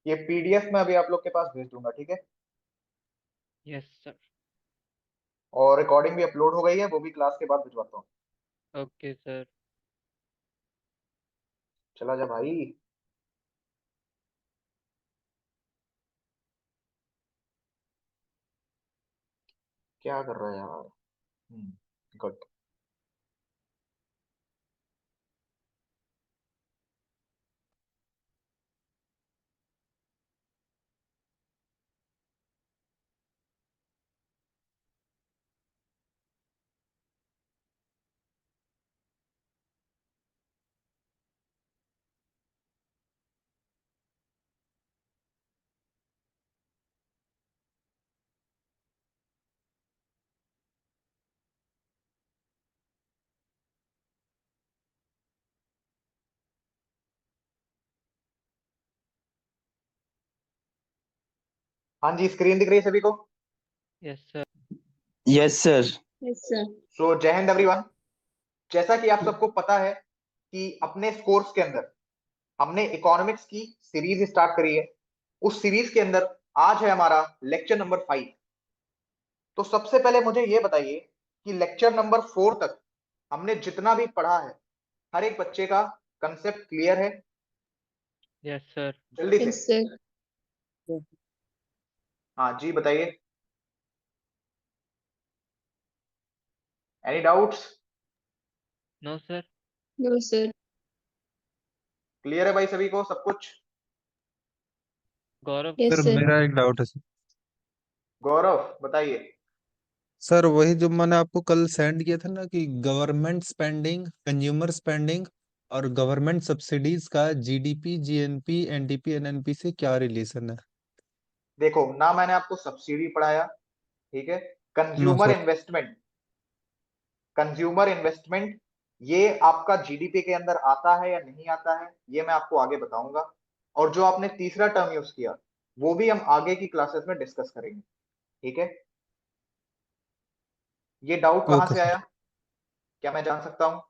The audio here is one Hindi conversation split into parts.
ये पीडीएफ में अभी आप लोग के पास भेज दूंगा, ठीक है। Yes sir. और रिकॉर्डिंग भी अपलोड हो गई है, वो भी क्लास के बाद भिजवाता हूँ। Okay sir. चला जा भाई। क्या कर रहा है यार। गुड। हाँ जी, स्क्रीन दिख रही है सभी को। Yes sir. Yes sir. Yes sir. So Jai Hind everyone. जैसा कि आप सबको पता है कि अपने इस कोर्स के अंदर हमने इकोनॉमिक्स की सीरीज स्टार्ट करी है। उस सीरीज के अंदर आज है हमारा लेक्चर नंबर 5। तो सबसे पहले मुझे ये बताइए कि लेक्चर नंबर 4 तक हमने जितना भी पढ़ा है, हर एक बच्चे का कंसेप्ट क्लियर है? Yes sir. जल्दी से। Yes sir. हाँ जी, बताइए। Any doubts? No sir. No sir. Clear है भाई सभी को सब कुछ? गौरव। Yes sir sir. मेरा एक डाउट है सर। गौरव बताइए। सर वही जो मैंने आपको कल सेंड किया था ना कि गवर्नमेंट स्पेंडिंग, कंज्यूमर स्पेंडिंग और गवर्नमेंट सब्सिडीज का जीडीपी, जीएनपी, एनडीपी, एनएनपी से क्या रिलेशन है? देखो ना, मैंने आपको सब्सिडी पढ़ाया, ठीक है। No consumer sir. Investment, consumer investment ये आपका जीडीपी के अंदर आता है या नहीं आता है, ये मैं आपको आगे बताऊंगा। और जो आपने तीसरा टर्म यूज किया, वो भी हम आगे की क्लासेस में डिस्कस करेंगे, ठीक है। ये डाउट कहाँ ओके से सर। आया, क्या मैं जान सकता हूँ?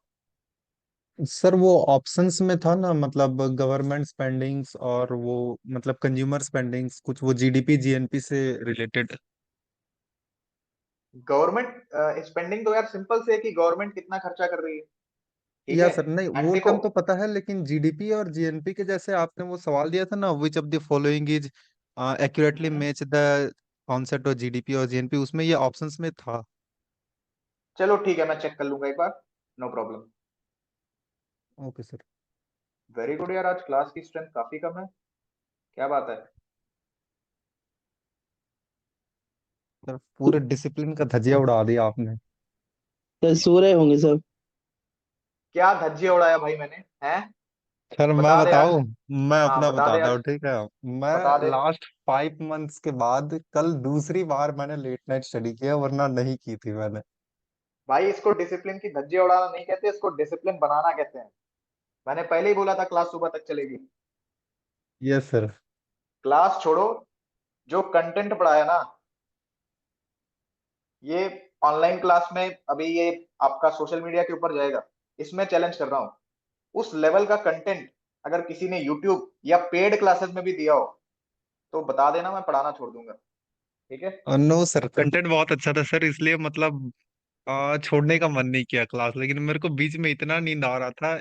सर वो ऑप्शंस में था ना, मतलब गवर्नमेंट स्पेंडिंग्स और वो मतलब कंज्यूमर स्पेंडिंग्स, कुछ वो जीडीपी जीएनपी से रिलेटेड। गवर्नमेंट स्पेंडिंग तो यार सिंपल से है कि गवर्नमेंट कितना खर्चा कर रही है, ठीक या है। सर नहीं, एंड वो देखो, टर्म तो पता है, लेकिन जीडीपी और जीएनपी के जैसे आपने वो सवाल दिया था ना, which of the following is accurately hmm, match the concept of GDP और जीएनपी, उसमें ये ऑप्शंस में था। चलो ठीक है, मैं चेक कर लूंगा एक बार, no problem. Okay sir. Very good यार, आज क्लास की स्ट्रेंथ काफी कम है, क्या बात है। सर पूरे डिसिप्लिन का धजिया उड़ा दिया आपने। सर सो रहे होंगे सब। क्या धज्जियां उड़ाया भाई मैंने, हैं? सर मैं बता दे आज। बताऊं, मैं हाँ अपना बता दे बताता आज। हूँ, ठीक है। मैं बता दे। लास्ट 5 मंथ्स के बाद कल दूसरी बार मैंने लेट नाइट स्टडी किया, वरना नहीं की थी मैंने। भाई इसको डिसिप्लिन की धज्जियां उड़ाना नहीं कहते, इसको डिसिप्लिन बनाना कहते हैं। मैंने पहले ही बोला था क्लास सुबह तक चलेगी। Yes sir. क्लास छोड़ो, जो कंटेंट पढ़ाया ना, ये ऑनलाइन क्लास में अभी ये आपका सोशल मीडिया के ऊपर जाएगा, इसमें चैलेंज कर रहा हूँ। उस लेवल का कंटेंट अगर किसी ने यूट्यूब या पेड क्लासेस में भी दिया हो, तो बता देना, मैं पढ़ाना छोड़ दूंगा, ठीक है। नो सर, कंटेंट बहुत अच्छा था सर, इसलिए मतलब छोड़ने का मन नहीं किया क्लास, लेकिन मेरे को बीच में इतना नींद आ रहा था,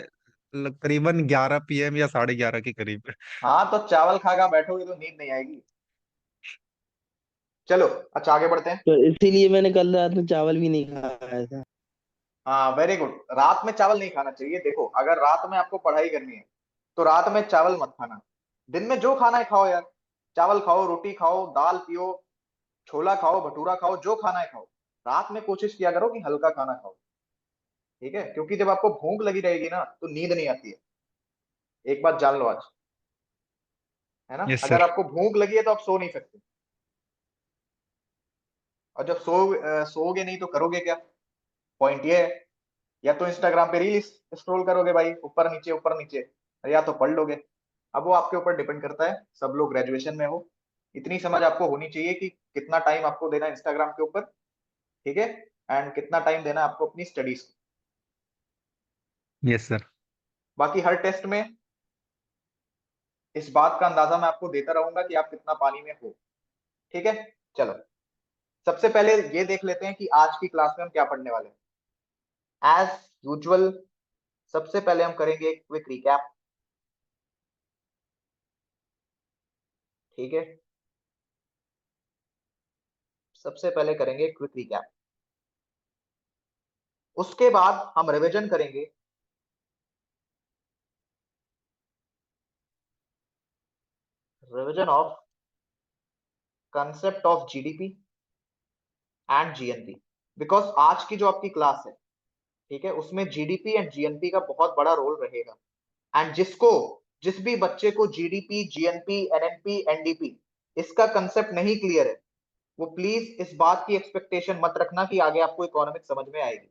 करीबन 11 PM या 11:30 के करीब। हाँ तो चावल खा खा बैठोगे तो नींद नहीं आएगी। चलो अच्छा, आगे बढ़ते हैं। तो इसीलिए मैंने कल रात में चावल भी नहीं खाया था। हाँ वेरी गुड, रात में चावल नहीं खाना चाहिए। देखो अगर रात में आपको पढ़ाई करनी है, तो रात में चावल मत खाना। दिन में जो खाना है खाओ यार, चावल खाओ, रोटी खाओ, दाल पियो, छोला खाओ, भटूरा खाओ, जो खाना है खाओ। रात में कोशिश किया करो कि हल्का खाना खाओ, ठीक है, क्योंकि जब आपको भूख लगी रहेगी ना, तो नींद नहीं आती है। एक बात जान लो आज, है ना। यस अगर सर। आपको भूख लगी है तो आप सो नहीं सकते, और जब सोओगे नहीं तो करोगे क्या? पॉइंट ये है, या तो इंस्टाग्राम पे रील स्क्रॉल करोगे भाई, ऊपर नीचे ऊपर नीचे, या तो पढ़ लोगे। अब वो आपके ऊपर डिपेंड करता है, सब लोग ग्रेजुएशन में हो, इतनी समझ आपको होनी चाहिए कि कितना टाइम आपको देना है इंस्टाग्राम के ऊपर, ठीक है, एंड कितना टाइम देना है आपको अपनी स्टडीज को। Yes sir. बाकी हर टेस्ट में इस बात का अंदाजा मैं आपको देता रहूंगा कि आप कितना पानी में हो। ठीक है, चलो सबसे पहले ये देख लेते हैं कि आज की क्लास में हम क्या पढ़ने वाले हैं। एज यूजुअल सबसे पहले हम करेंगे एक क्विक रिकैप। ठीक है, सबसे पहले करेंगे क्विक रिकैप, उसके बाद हम रिवीजन करेंगे revision of concept of GDP and GNP. Because आज की जो आपकी क्लास है, ठीक है, उसमें जीडीपी एंड जीएनपी का बहुत बड़ा रोल रहेगा। एंड जिस भी बच्चे को जीडीपी, जीएनपी, एनएनपी, एनडीपी इसका कंसेप्ट नहीं क्लियर है, वो प्लीज इस बात की एक्सपेक्टेशन मत रखना कि आगे आपको इकोनॉमिक्स समझ में आएगी।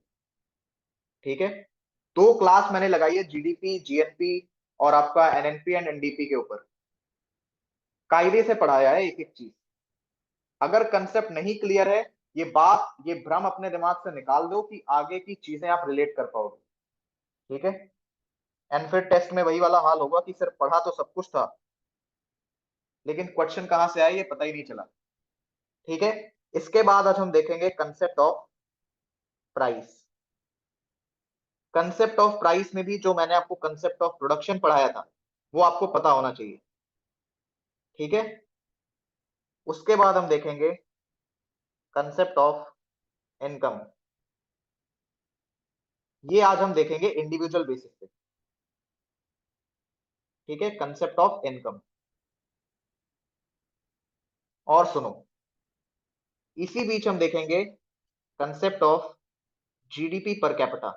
ठीक है, दो क्लास मैंने लगाई है जीडीपी, जीएनपी और आपका एनएनपी एंड एनडीपी के ऊपर। कायदे से पढ़ाया है एक एक चीज। अगर कंसेप्ट नहीं क्लियर है, ये भ्रम अपने दिमाग से निकाल दो कि आगे की चीजें आप रिलेट कर पाओगे। ठीक है, एंड फिर टेस्ट में वही वाला हाल होगा कि सर पढ़ा तो सब कुछ था लेकिन क्वेश्चन कहां से आए ये पता ही नहीं चला। ठीक है, इसके बाद आज हम देखेंगे concept of price. Concept of price में भी जो मैंने आपको कंसेप्ट ऑफ प्रोडक्शन पढ़ाया था वो आपको पता होना चाहिए। ठीक है, उसके बाद हम देखेंगे कंसेप्ट ऑफ इनकम। ये आज हम देखेंगे इंडिविजुअल बेसिस पे। ठीक है, कंसेप्ट ऑफ इनकम। और सुनो, इसी बीच हम देखेंगे concept of GDP per capita.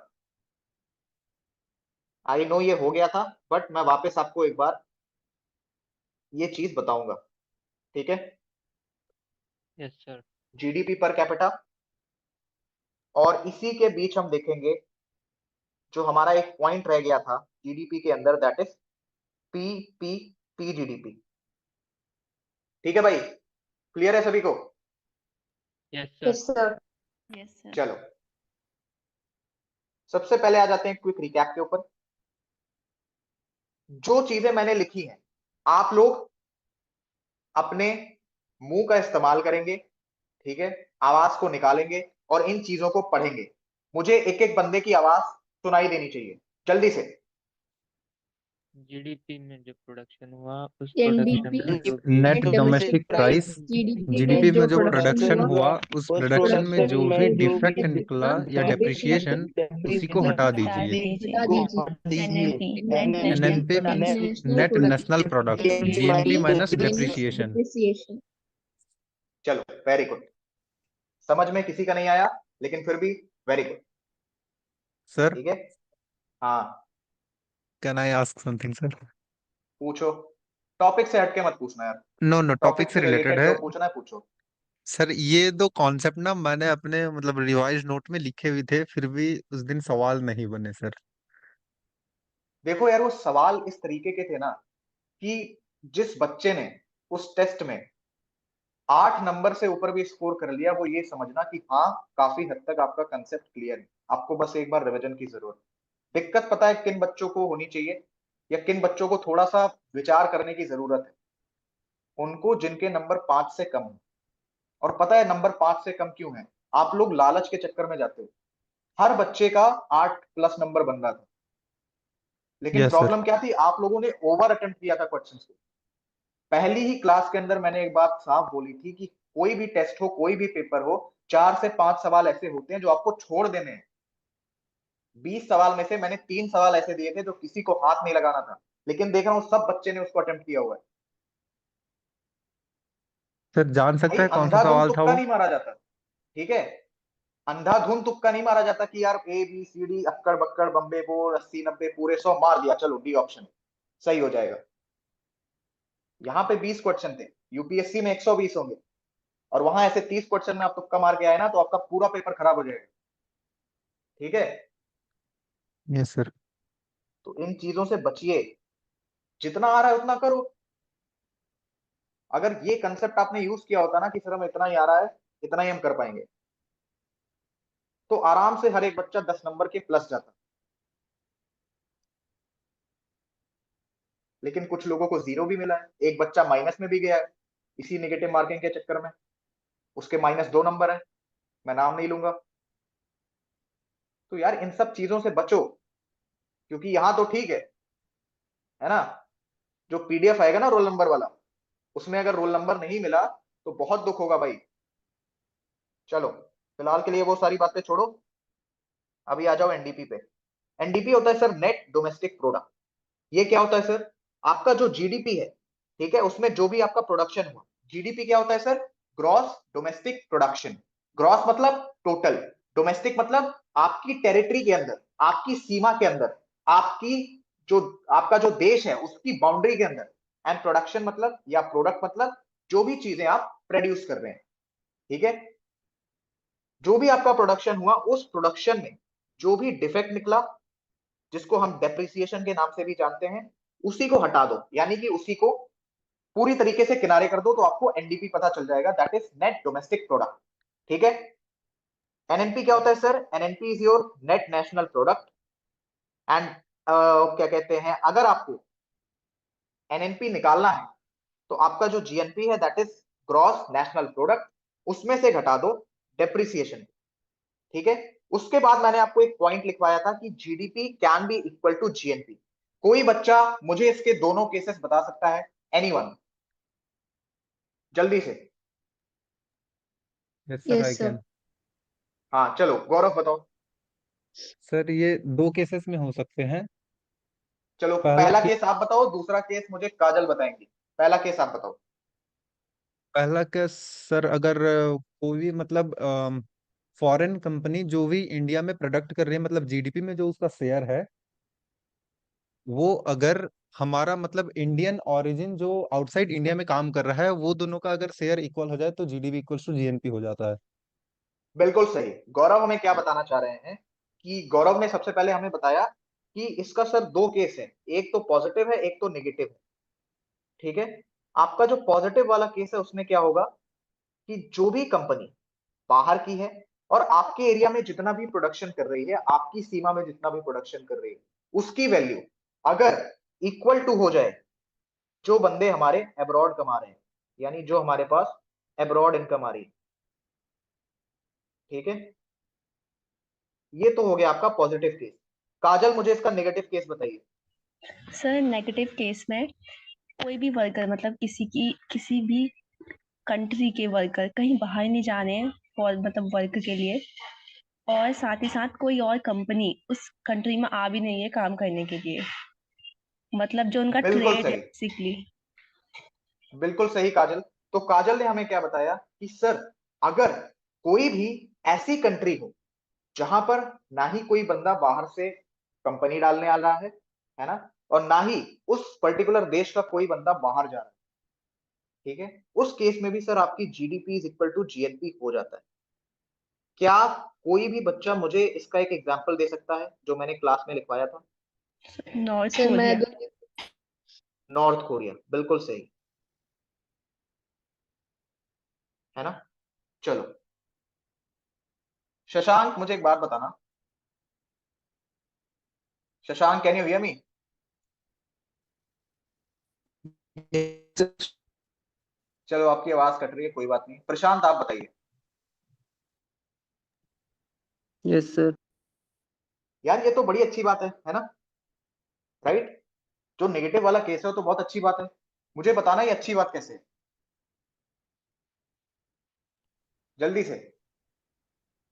I know ये हो गया था, बट मैं वापस आपको एक बार ये चीज बताऊंगा। ठीक है, yes sir. GDP per capita, और इसी के बीच हम देखेंगे जो हमारा एक पॉइंट रह गया था जीडीपी के अंदर, that is P P P GDP. ठीक है भाई, क्लियर है सभी को? Yes sir. Sir. Yes sir. चलो सबसे पहले आ जाते हैं क्विक रिकैप के ऊपर। जो चीजें मैंने लिखी हैं आप लोग अपने मुंह का इस्तेमाल करेंगे। ठीक है, आवाज को निकालेंगे और इन चीजों को पढ़ेंगे। मुझे एक एक बंदे की आवाज सुनाई देनी चाहिए, जल्दी से। जीडीपी में जो प्रोडक्शन हुआ उस NDP प्रोडक्शन में जो भी net domestic price, GDP GDP में में जो जो प्रोडक्शन प्रोडक्शन हुआ हुआ उस प्रोडक्शन में जो भी डिफेक्ट निकला या डेप्रिसिएशन डेप्रिसिएशन उसी को हटा दीजिए। हटा दीजिए। NNP means net national product, GNP minus depreciation. Depreciation. चलो वेरी गुड, समझ में किसी का नहीं आया लेकिन फिर भी वेरी गुड। सर, ठीक है, हाँ can I ask something sir? पूछो, टॉपिक से हटके मत पूछना यार, नो नो, टॉपिक टॉपिक से से रिलेटेड रिलेटेड है जो पूछना है पूछो। सर। ये दो कॉन्सेप्ट ना मैंने अपने मतलब रिवाइज नोट में लिखे हुए थे, फिर भी उस दिन सवाल नहीं बने सर। देखो यार, वो सवाल इस तरीके के थे ना कि जिस बच्चे ने उस टेस्ट में 8 नंबर से ऊपर भी स्कोर कर लिया, वो ये समझना कि हाँ काफी हद तक आपका कंसेप्ट क्लियर है, आपको बस एक बार रिवीजन की जरूरत है। दिक्कत पता है किन बच्चों को होनी चाहिए या किन बच्चों को थोड़ा सा विचार करने की जरूरत है? उनको जिनके नंबर 5 से कम है। और पता है नंबर 5 से कम क्यों है? आप लोग लालच के चक्कर में जाते हो। हर बच्चे का 8+ नंबर बन रहा था, लेकिन यस सर। प्रॉब्लम क्या थी, आप लोगों ने ओवर अटेम्प्ट किया था क्वेश्चन को। पहली ही क्लास के अंदर मैंने एक बात साफ बोली थी कि कोई भी टेस्ट हो, कोई भी पेपर हो, 4 से 5 सवाल ऐसे होते हैं जो आपको छोड़ देने हैं। 20 सवाल में से मैंने 3 सवाल ऐसे दिए थे जो किसी को हाथ नहीं लगाना था, लेकिन देख रहा हूं सब बच्चे ने उसको अटेम्प्ट किया हुआ है। सर जान सकता भाई है कौन सा अंधाधुंध सवाल था तुक्का वो? नहीं मारा जाता। ठीक है, अंधाधुंध तुक्का नहीं मारा जाता कि यार ABCD अक्कड़ बक्कड़ बम्बे बोर्ड 80 90 पूरे 100 मार दिया, चलो डी ऑप्शन सही हो जाएगा। यहाँ पे 20 क्वेश्चन थे, यूपीएससी में 120 होंगे, और वहां ऐसे 30 क्वेश्चन में आप तुक्का मार के आए ना तो आपका पूरा पेपर खराब हो जाएगा। ठीक है, यस सर। तो इन चीजों से बचिए, जितना आ रहा है उतना करो। अगर ये कंसेप्ट आपने यूज किया होता ना कि सर हमें इतना ही आ रहा है, इतना ही हम कर पाएंगे, तो आराम से हर एक बच्चा 10 नंबर के प्लस जाता। लेकिन कुछ लोगों को 0 भी मिला है, एक बच्चा माइनस में भी गया है इसी नेगेटिव मार्किंग के चक्कर में, उसके -2 नंबर है, मैं नाम नहीं लूंगा। तो यार इन सब चीजों से बचो, क्योंकि यहां तो ठीक है ना, जो पीडीएफ आएगा ना रोल नंबर वाला, उसमें अगर रोल नंबर नहीं मिला तो बहुत दुख होगा भाई। चलो फिलहाल के लिए वो सारी बातें छोड़ो, अभी आ जाओ एनडीपी पे। एनडीपी होता है सर नेट डोमेस्टिक प्रोडक्ट। ये क्या होता है सर, आपका जो जीडीपी है, ठीक है, उसमें जो भी आपका प्रोडक्शन हुआ, जीडीपी क्या होता है sir, gross domestic production. Gross मतलब टोटल, डोमेस्टिक मतलब आपकी टेरिटरी के अंदर, आपकी सीमा के अंदर, आपकी जो आपका जो देश है उसकी बाउंड्री के अंदर। एंड प्रोडक्शन मतलब या प्रोडक्ट मतलब जो भी चीजें आप प्रोड्यूस कर रहे हैं, ठीक है, जो भी आपका प्रोडक्शन हुआ उस प्रोडक्शन में जो भी डिफेक्ट निकला, जिसको हम डेप्रिसिएशन के नाम से भी जानते हैं, उसी को हटा दो, यानी कि उसी को पूरी तरीके से किनारे कर दो, तो आपको एनडीपी पता चल जाएगा, that is net domestic product. ठीक है, एनएनपी क्या होता है sir, NNP is your net national product. And क्या कहते हैं, अगर आपको एनएनपी निकालना है तो आपका जो जीएनपी है that is gross national product, उसमें से घटा दो डेप्रिसिएशन। ठीक है, उसके बाद मैंने आपको एक पॉइंट लिखवाया था कि GDP can be equal to GNP. कोई बच्चा मुझे इसके दोनों केसेस बता सकता है, एनीवन, जल्दी से? Yes sir, Yes, I sir. Can. हाँ चलो गौरव बताओ। सर ये 2 केसेस में हो सकते हैं। चलो पहला पहला के केस आप बताओ, दूसरा केस मुझे काजल बताएंगी। पहला केस आप बताओ। पहला केस सर, अगर कोई भी मतलब फॉरेन कंपनी जो भी इंडिया में प्रोडक्ट कर रही है, मतलब जीडीपी में जो उसका शेयर है, वो अगर हमारा मतलब इंडियन ओरिजिन जो आउटसाइड इंडिया में काम कर रहा है, वो दोनों का अगर शेयर इक्वल हो जाए तो जीडीपी इक्वल्स टू जीएनपी हो जाता है। बिल्कुल सही। गौरव हमें क्या बताना चाह रहे हैं कि गौरव ने सबसे पहले हमें बताया कि इसका सर 2 केस है, एक तो पॉजिटिव है एक तो नेगेटिव है। ठीक है, आपका जो पॉजिटिव वाला केस है उसमें क्या होगा कि जो भी कंपनी बाहर की है और आपके एरिया में जितना भी प्रोडक्शन कर रही है, आपकी सीमा में जितना भी प्रोडक्शन कर रही है, उसकी वैल्यू अगर इक्वल टू हो जाए जो बंदे हमारे अब्रॉड कमा रहे हैं, यानी जो हमारे पास अब्रॉड इनकम आ रही है। ठीक है, ये तो हो गया आपका पॉजिटिव केस। काजल मुझे इसका नेगेटिव केस बताइए। सर नेगेटिव केस में कोई भी वर्कर मतलब किसी भी कंट्री के वर्कर कहीं बाहर नहीं जा रहे हैं फॉर मतलब वर्क के लिए, और साथ ही साथ कोई और कंपनी उस कंट्री में आ भी नहीं है काम करने के लिए, मतलब जो उनका बिल्कुल ट्रेड है सही, बेसिकली। बिल्कुल सही काजल। तो काजल ने हमें क्या बताया कि सर अगर कोई भी ऐसी कंट्री हो जहां पर ना ही कोई बंदा बाहर से कंपनी डालने आ रहा है ना, और ना ही उस पर्टिकुलर देश का कोई बंदा बाहर जा रहा है, ठीक है, उस केस में भी सर आपकी GDP is equal to GNP हो जाता है। क्या कोई भी बच्चा मुझे इसका एक एग्जांपल दे सकता है जो मैंने क्लास में लिखवाया था? नॉर्थ सर मैं कोरिया। नॉर्थ कोरिया, बिल्कुल सही है ना। चलो शशांक मुझे एक बात बताना, Shashank can you hear me? चलो आपकी आवाज कट रही है, कोई बात नहीं। प्रशांत आप बताइए। Yes sir. यार ये तो बड़ी अच्छी बात है ना, राइट? जो नेगेटिव वाला केस है वो तो बहुत अच्छी बात है, मुझे बताना ये अच्छी बात कैसे है, जल्दी से।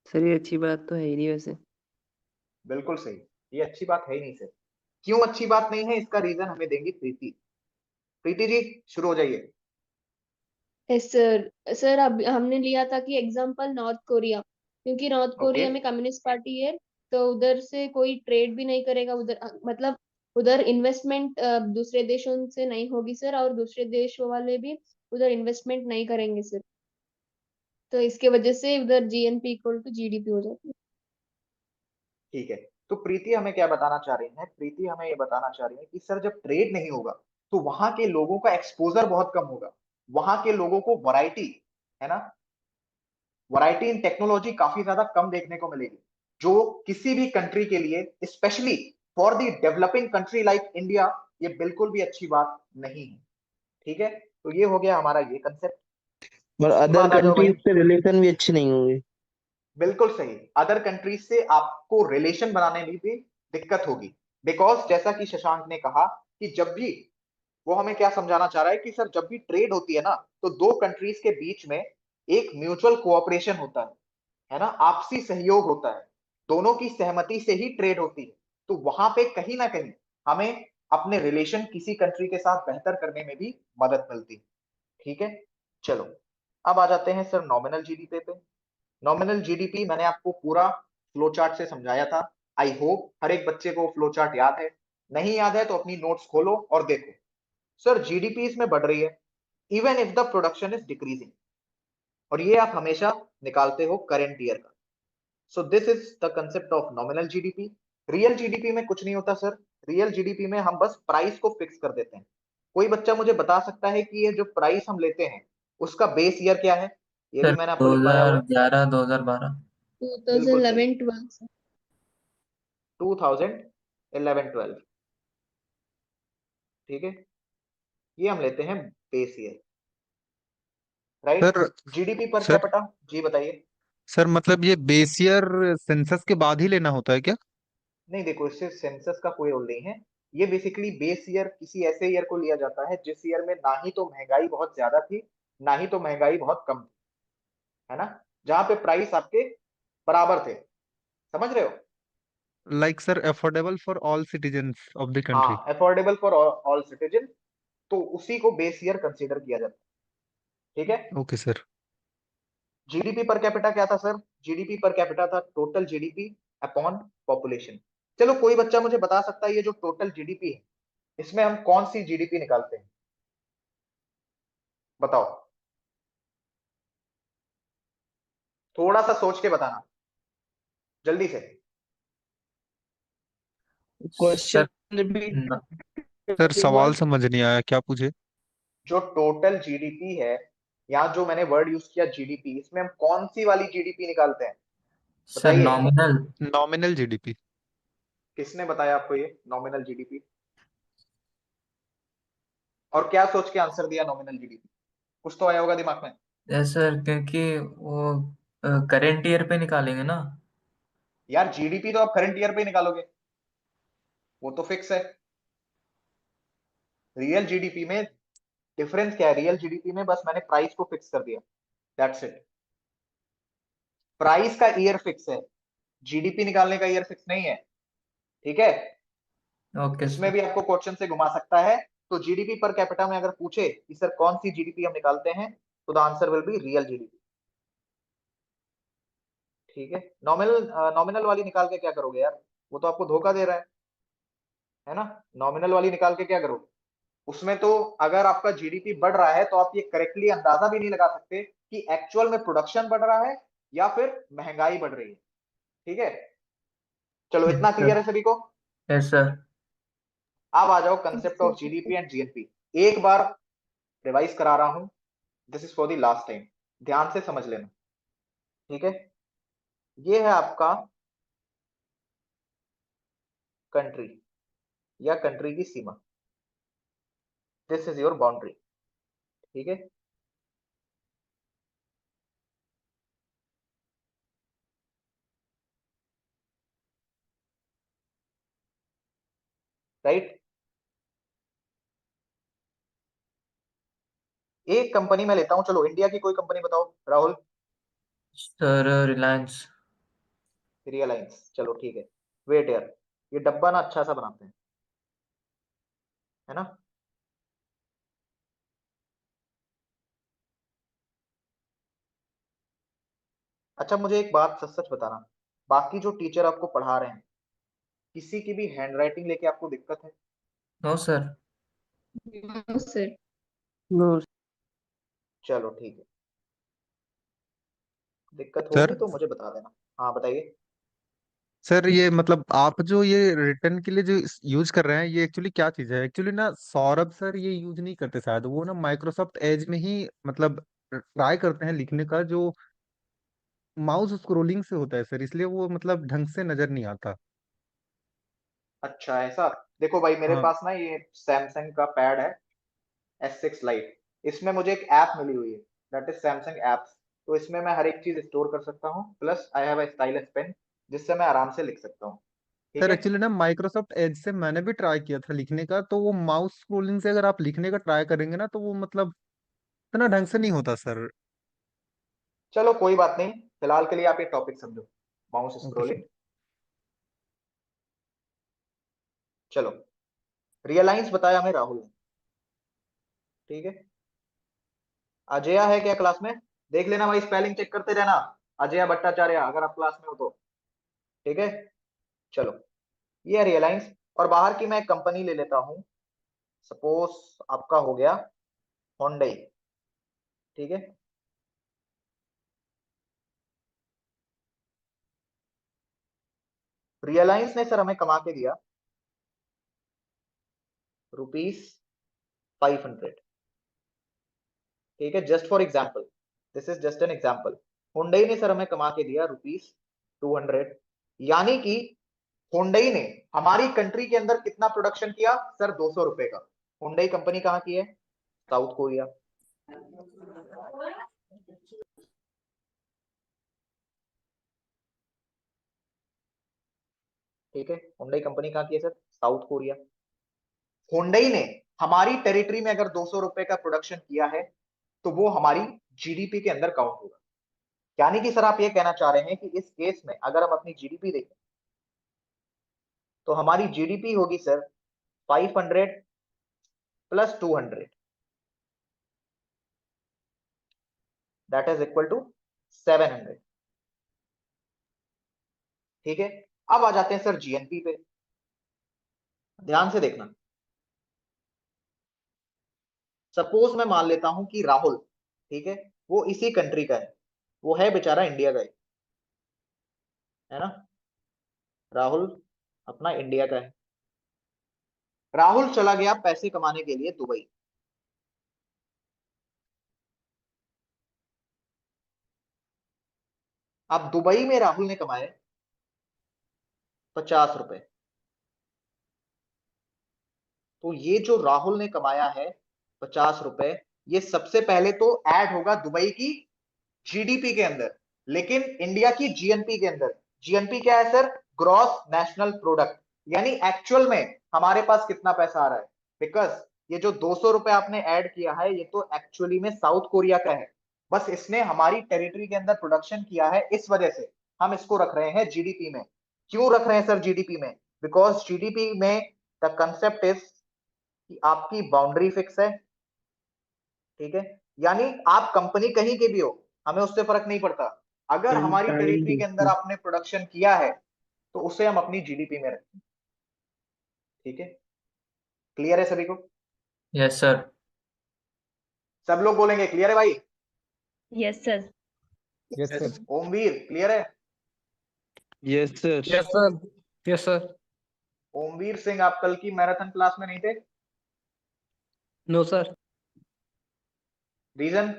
सर ये अच्छी बात तो है ही नहीं वैसे। बिल्कुल सही, ये अच्छी बात है ही नहीं सर। क्यों अच्छी बात नहीं है, इसका रीजन हमें देंगी प्रीति। प्रीति जी शुरू हो जाइए। Yes sir. सर अब हमने लिया था कि एग्जांपल नॉर्थ कोरिया, क्योंकि नॉर्थ ओके, कोरिया में कम्युनिस्ट पार्टी है, तो उधर से कोई ट्रेड भी नहीं करेगा उधर, मतलब उधर इन्वेस्टमेंट दूसरे देशों से नहीं होगी सर, और दूसरे देशों वाले भी उधर इन्वेस्टमेंट नहीं करेंगे सर, तो इसके वजह से उधर जीएनपी इक्वल टू जीडीपी हो जाती है। ठीक है। तो प्रीति हमें क्या बताना चाह रही है, प्रीति हमें ये बताना चाह रही है कि सर जब ट्रेड नहीं होगा तो वहां के लोगों का एक्सपोजर बहुत कम होगा, वहां के लोगों को वैरायटी, है ना, वैरायटी इन टेक्नोलॉजी काफी ज्यादा कम देखने को मिलेगी, जो किसी भी कंट्री के लिए, specially for the developing country like India, ये बिल्कुल भी अच्छी बात नहीं है। ठीक है, तो ये हो गया हमारा ये कंसेप्ट। और उसके अदर बाद आ जाओ भाई। कंट्रीज से रिलेशन भी अच्छे नहीं होंगे। बिल्कुल सही, अदर कंट्रीज से आपको रिलेशन बनाने में भी दिक्कत होगी। बिकॉज जैसा कि शशांक ने कहा कि जब भी, वो हमें क्या समझाना चाह रहा है कि सर जब भी ट्रेड होती है ना, तो दो कंट्रीज के बीच में एक म्यूचुअल कोऑपरेशन होता है ना, आपसी सहयोग होता है, दोनों की सहमति से ही ट्रेड होती है। तो वहां पे कहीं ना कहीं हमें अपने रिलेशन किसी कंट्री के साथ बेहतर करने में भी मदद मिलती है। ठीक है, चलो अब आ जाते हैं सर नॉमिनल जीडीपी पे। नॉमिनल जीडीपी मैंने आपको पूरा फ्लो चार्ट से समझाया था। आई होप हर एक बच्चे को फ्लो चार्ट याद है। नहीं याद है तो अपनी नोट्स खोलो और देखो। सर जीडीपी इसमें बढ़ रही है even if the production is decreasing, और ये आप हमेशा निकालते हो करेंट ईयर का। So this is the concept of nominal GDP. Real GDP में कुछ नहीं होता सर। रियल जीडीपी में हम बस प्राइस को फिक्स कर देते हैं। कोई बच्चा मुझे बता सकता है कि ये जो प्राइस हम लेते हैं उसका बेस ईयर क्या है? ये भी सर मैंने आपको लिखवाया हुआ है। 2011 2012। बिल्कुल सही, 2011-12 से। 2011-12। ठीक है, ये हम लेते हैं base year, right. Sir GDP पर सर कैपिटा, जी बताइए। सर मतलब ये बेस ईयर सेंसस के बाद ही लेना होता है क्या? नहीं देखो, इससे सेंसस का कोई रोल नहीं है। ये बेसिकली बेस ईयर किसी ऐसे ईयर को लिया जाता है जिस ईयर में ना ही तो महंगाई बहुत ज्यादा थी, ना ही तो महंगाई बहुत कम थी, है ना, जहां पे प्राइस आपके बराबर थे। समझ रहे हो? Like sir affordable for all citizens of the country. हाँ, अफोर्डेबल फॉर ऑल सिटीजन, तो उसी को बेस ईयर कंसीडर किया जाता है। ठीक है। Okay sir. GDP per capita क्या था सर? जीडीपी पर कैपिटा था टोटल जीडीपी अपॉन पॉपुलेशन। चलो कोई बच्चा मुझे बता सकता है ये जो टोटल जीडीपी है इसमें हम कौन सी जीडीपी निकालते हैं? बताओ, थोड़ा सा सोच के बताना, जल्दी से। क्वेश्चन सर रिपीट न- सर एक सवाल बार। समझ नहीं आया, क्या पूछे? जो टोटल जीडीपी है, यहाँ जो मैंने वर्ड यूज किया जीडीपी, इसमें हम कौन सी वाली जीडीपी निकालते हैं? सर बताइए। नॉमिनल। Nominal GDP. किसने बताया आपको ये नॉमिनल जीडीपी? और क्या सोच के आंसर दिया नॉमिनल जीडीपी? कुछ तो आया होगा दिमाग में। यस सर, क्योंकि वो करेंट ईयर पे निकालेंगे ना। यार जीडीपी तो आप करंट ईयर पे ही निकालोगे, वो तो फिक्स है। रियल जीडीपी में डिफरेंस क्या है? रियल जीडीपी में बस मैंने प्राइस को फिक्स कर दिया, दैट्स इट। प्राइस का ईयर फिक्स है, जीडीपी निकालने का ईयर फिक्स नहीं है। ठीक है, ओके इसमें सर। भी आपको क्वेश्चन से घुमा सकता है। तो जीडीपी पर कैपिटा में अगर पूछे कि सर कौन सी जीडीपी हम निकालते हैं, तो the answer will be real GDP. ठीक है, नॉमिनल नॉमिनल वाली निकाल के क्या करोगे यार? वो तो आपको धोखा दे रहा है ना। नॉमिनल वाली निकाल के क्या करोगे? उसमें तो अगर आपका जीडीपी बढ़ रहा है तो आप ये करेक्टली अंदाजा भी नहीं लगा सकते कि एक्चुअल में प्रोडक्शन बढ़ रहा है या फिर महंगाई बढ़ रही है। ठीक है, चलो यस इतना सर। क्लियर है सभी को। Yes sir. अब आ जाओ concept of GDP and GNP. एक बार रिवाइज करा रहा हूं, this is for the last time, ध्यान से समझ लेना। ठीक है, ये है आपका कंट्री या कंट्री की सीमा, दिस इज योर बाउंड्री। ठीक है, राइट। एक कंपनी में लेता हूं, चलो इंडिया की कोई कंपनी बताओ राहुल। सर रिलायंस। रियलाइंस, चलो ठीक है। वेट यार, ये डब्बा ना अच्छा सा बनाते हैं, है ना। अच्छा मुझे एक बात सच सच बताना, बाकी जो टीचर आपको पढ़ा रहे हैं किसी की भी हैंडराइटिंग लेके आपको दिक्कत है? No sir. No sir. No. चलो ठीक है, दिक्कत होगी सर तो मुझे बता देना। हाँ बताइए। सर ये मतलब आप जो ये रिटर्न के लिए जो यूज कर रहे हैं, ये एक्चुअली क्या चीज है? एक्चुअली ना सौरभ सर ये यूज नहीं करते शायद, वो ना माइक्रोसॉफ्ट एज में ही मतलब ट्राई करते हैं लिखने का, जो माउस स्क्रोलिंग से होता है सर, इसलिए वो मतलब ढंग से नजर नहीं आता। अच्छा ऐसा, देखो भाई मेरे हाँ पास ना ये सैमसंग का पैड है S6 लाइट, इसमें मुझे एक ऐप मिली हुई है, दैट इज सैमसंग एप्स। तो इसमें मैं हर एक चीज स्टोर कर सकता हूँ, plus I have a stylus pen जिससे मैं आराम से लिख सकता हूँ। ठीक सर, है। एक्चुअली ना माइक्रोसॉफ्ट एज से मैंने भी ट्राई किया था लिखने का, तो वो माउस स्क्रोलिंग से अगर आप लिखने का ट्राई करेंगे ना, तो वो मतलब इतना ढंग से नहीं होता सर। चलो कोई बात नहीं, फिलहाल के लिए आप ये टॉपिक समझो, माउस ओके स्क्रोलिंग। सर। चलो, रियलाइंस बताया हमें राहुल ने। ठीक है। अजया है क्या क्लास में? देख लेना भाई, स्पेलिंग चेक करते रहना। अजया भट्टाचार्य, अगर आप क्लास में हो तो। ठीक है। चलो, ये है रियलाइंस। और बाहर की मैं एक कंपनी ले लेता हूं, सपोज आपका हो गया होंडई। ठीक है। रियलाइंस ने सर हमें कमा के दिया ₹500। ठीक है, just for example, this is just an example. Hyundai ने सर हमें कमा के दिया ₹200। यानी कि हुंडई ने हमारी कंट्री के अंदर कितना प्रोडक्शन किया सर? ₹200 का। हुंडई कंपनी कहाँ की है? South Korea. ठीक है, हुंडई कंपनी कहाँ की है सर? South Korea. हुंडई ने हमारी टेरिटरी में अगर ₹200 का प्रोडक्शन किया है, तो वो हमारी जीडीपी के अंदर काउंट होगा। यानी कि सर आप ये कहना चाह रहे हैं कि इस केस में अगर हम अपनी जीडीपी देखें, तो हमारी जीडीपी होगी sir 500 plus 200, that is equal to 700। ठीक है। अब आ जाते हैं सर जीएनपी पे, ध्यान से देखना। सपोज मैं मान लेता हूं कि राहुल, ठीक है, वो इसी कंट्री का है, वो है बेचारा इंडिया का ही, है ना? राहुल अपना इंडिया का है। राहुल चला गया पैसे कमाने के लिए दुबई। अब दुबई में राहुल ने कमाए ₹50। तो ये जो राहुल ने कमाया है ₹50, ये सबसे पहले तो ऐड होगा दुबई की जीडीपी के अंदर, लेकिन इंडिया की जीएनपी के अंदर। जीएनपी क्या है सर? Gross national product. यानी एक्चुअल में हमारे पास कितना पैसा आ रहा है, बिकॉज ये जो ₹200 आपने ऐड किया है, ये तो एक्चुअली में साउथ कोरिया का है, बस इसने हमारी टेरिटरी के अंदर प्रोडक्शन किया है, इस वजह से हम इसको रख रहे हैं जीडीपी में। क्यों रख रहे हैं सर जीडीपी में? बिकॉज जीडीपी में द कंसेप्ट इज कि आपकी बाउंड्री फिक्स है। ठीक है। यानी आप कंपनी कहीं के भी हो, हमें उससे फर्क नहीं पड़ता, अगर हमारी टाइम टेरिटरी के अंदर आपने प्रोडक्शन किया है, तो उसे हम अपनी जीडीपी में रखें। ठीक है, क्लियर है सभी को? Yes sir. सब लोग बोलेंगे क्लियर है भाई? Yes sir. Yes sir. Omvir clear है? Yes sir. Yes sir. Yes sir. Omvir Singh, आप कल की मैराथन क्लास में नहीं थे? No sir. रीजन?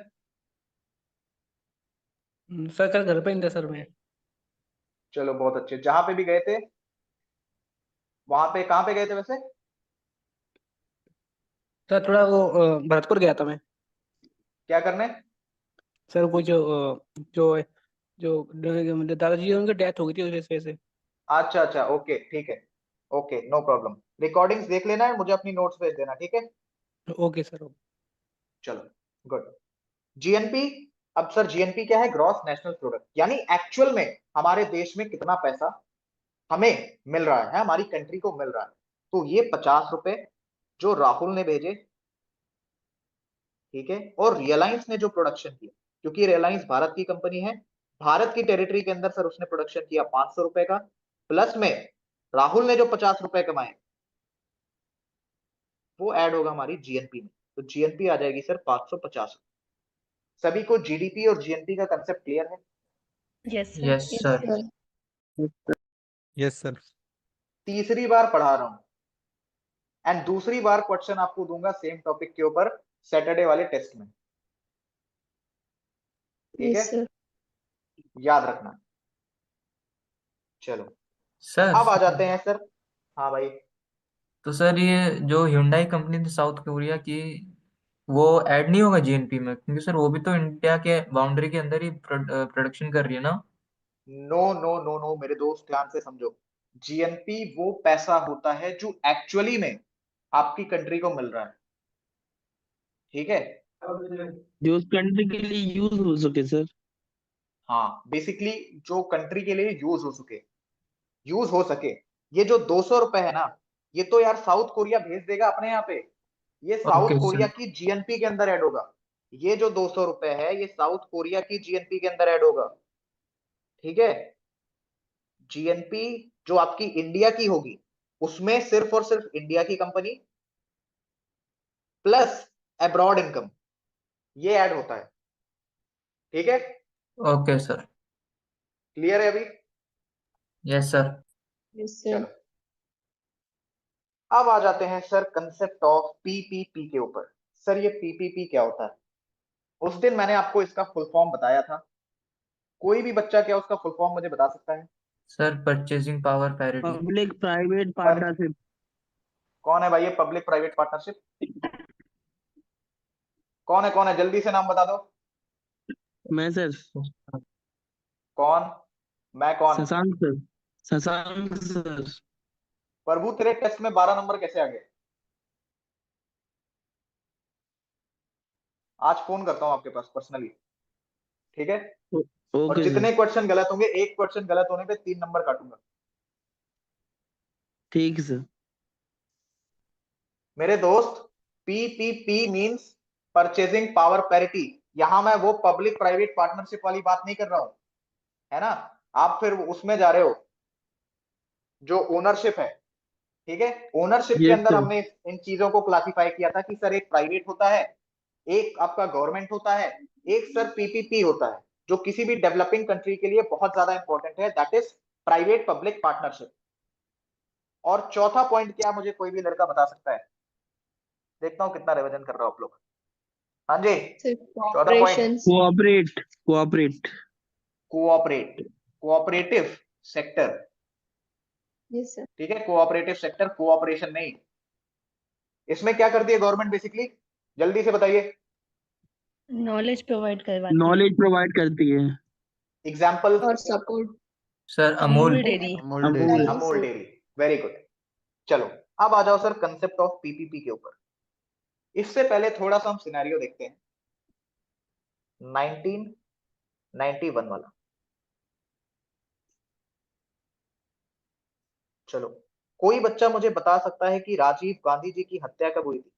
सर कल घर पे नहीं था सर मैं। चलो बहुत अच्छे, जहां पे भी गए थे वहां पे, कहां पे गए थे वैसे? सर थोड़ा वो भरतपुर गया था मैं। क्या करने? सर वो जो जो दादाजी उनकी डेथ हो गई थी उस वजह से। अच्छा अच्छा, ओके ठीक है, ओके नो प्रॉब्लम। रिकॉर्डिंग्स देख लेना है, मुझे अपनी नोट्स भेज देना, ठीक है? Okay sir. चलो, गुड। जीएनपी, अब सर जीएनपी क्या है? Gross national product. यानी एक्चुअल में हमारे देश में कितना पैसा हमें मिल रहा है, हमारी कंट्री को मिल रहा है। तो ये ₹50 जो राहुल ने भेजे, ठीक है, और रियलायंस ने जो प्रोडक्शन किया, क्योंकि रियलायंस भारत की कंपनी है, भारत की टेरिटरी के अंदर सर उसने प्रोडक्शन किया ₹500 का, प्लस में राहुल ने जो ₹50 कमाए, वो ऐड होगा हमारी जीएनपी में। तो जीएनपी आ जाएगी सर ₹550। सभी को जीडीपी और जीएनपी का कंसेप्ट क्लियर है? Yes sir. Yes yes sir. Sir. Yes sir. तीसरी बार पढ़ा रहा हूं, एंड दूसरी बार क्वेश्चन आपको दूंगा सेम टॉपिक के ऊपर सैटरडे वाले टेस्ट में। ठीक है, यस सर। याद रखना। चलो, सर अब आ जाते हैं सर। हाँ भाई। तो सर ये जो hyundai कंपनी थी साउथ कोरिया की, वो ऐड नहीं होगा जीएनपी में? क्योंकि सर वो भी तो इंडिया के बाउंड्री के अंदर ही प्रोडक्शन कर रही है ना। नो नो नो नो मेरे दोस्त, ध्यान से समझो। जीएनपी वो पैसा होता है जो एक्चुअली में आपकी कंट्री को मिल रहा है, ठीक है। जो उस कंट्री के लिए यूज हो सके सर। हाँ, बेसिकली जो कंट्री के लिए यूज हो सके। ये जो 200 रुपए है ना, ये तो यार साउथ कोरिया भेज देगा अपने यहाँ पे। ये साउथ ओके कोरिया सर। की जीएनपी के अंदर ऐड होगा। ये जो 200 रुपए है, ये साउथ कोरिया की जीएनपी के अंदर ऐड होगा, ठीक है। जीएनपी जो आपकी इंडिया की होगी, उसमें सिर्फ और सिर्फ इंडिया की कंपनी प्लस अब्रॉड इनकम, ये ऐड होता है, ठीक है। Okay sir. क्लियर है अभी? Yes sir. Yes sir. चलो, अब आ जाते हैं सर कंसेप्ट ऑफ पीपीपी के ऊपर। सर ये पीपीपी क्या होता है? उस दिन मैंने आपको इसका फुल फॉर्म बताया था। कोई भी बच्चा क्या उसका फुल फॉर्म मुझे बता सकता है? Sir purchasing power parity. Public private पर पार्टनरशिप। कौन है भाई ये पब्लिक प्राइवेट पार्टनरशिप? कौन है जल्दी से नाम बता दो। मैं सर। कौन? मैं कौन? शशांक सर। शशांक सर। प्रभु तेरे टेस्ट में 12 नंबर कैसे आ गए? आज फोन करता हूं आपके पास पर्सनली, ठीक है। और ओके सर। जितने क्वेश्चन गलत होंगे, एक क्वेश्चन गलत होने पे 3 नंबर काटूंगा। ठीक है सर। मेरे दोस्त, PPP means purchasing power parity. यहां मैं वो पब्लिक प्राइवेट पार्टनरशिप वाली बात नहीं कर रहा हूं, है ना। आप फिर उसमें जा रहे हो जो ओनरशिप है, ठीक है। ओनरशिप के यस अंदर सर। हमने इन चीजों को क्लासिफाई किया था कि सर एक प्राइवेट होता है, एक आपका गवर्नमेंट होता है, एक सर पीपीपी होता है, जो किसी भी डेवलपिंग कंट्री के लिए बहुत ज्यादा इंपॉर्टेंट है, that is private public partnership. और चौथा पॉइंट क्या, मुझे कोई भी लड़का बता सकता है? देखता हूं कितना रिवीजन कर रहे हो आप लोग। हाँ जी, सर चौथा point, operations. Cooperate. Cooperate. Cooperate, cooperative sector, yes sir. ठीक है। कोऑपरेटिव सेक्टर, कोऑपरेशन नहीं। इसमें क्या करती है गवर्नमेंट बेसिकली, जल्दी से बताइए। नॉलेज प्रोवाइड करवाती है। नॉलेज प्रोवाइड करती है। एग्जाम्पल? और support. Sir Amul. Amul dairy. Amul Amul. Dairy. Yes Amul sir. Dairy, very good. चलो, अब आ जाओ सर कंसेप्ट ऑफ पीपीपी के ऊपर। इससे पहले थोड़ा सा हम सिनेरियो देखते हैं, 1991 वाला। चलो, कोई बच्चा मुझे बता सकता है कि राजीव गांधी जी की हत्या कब हुई थी?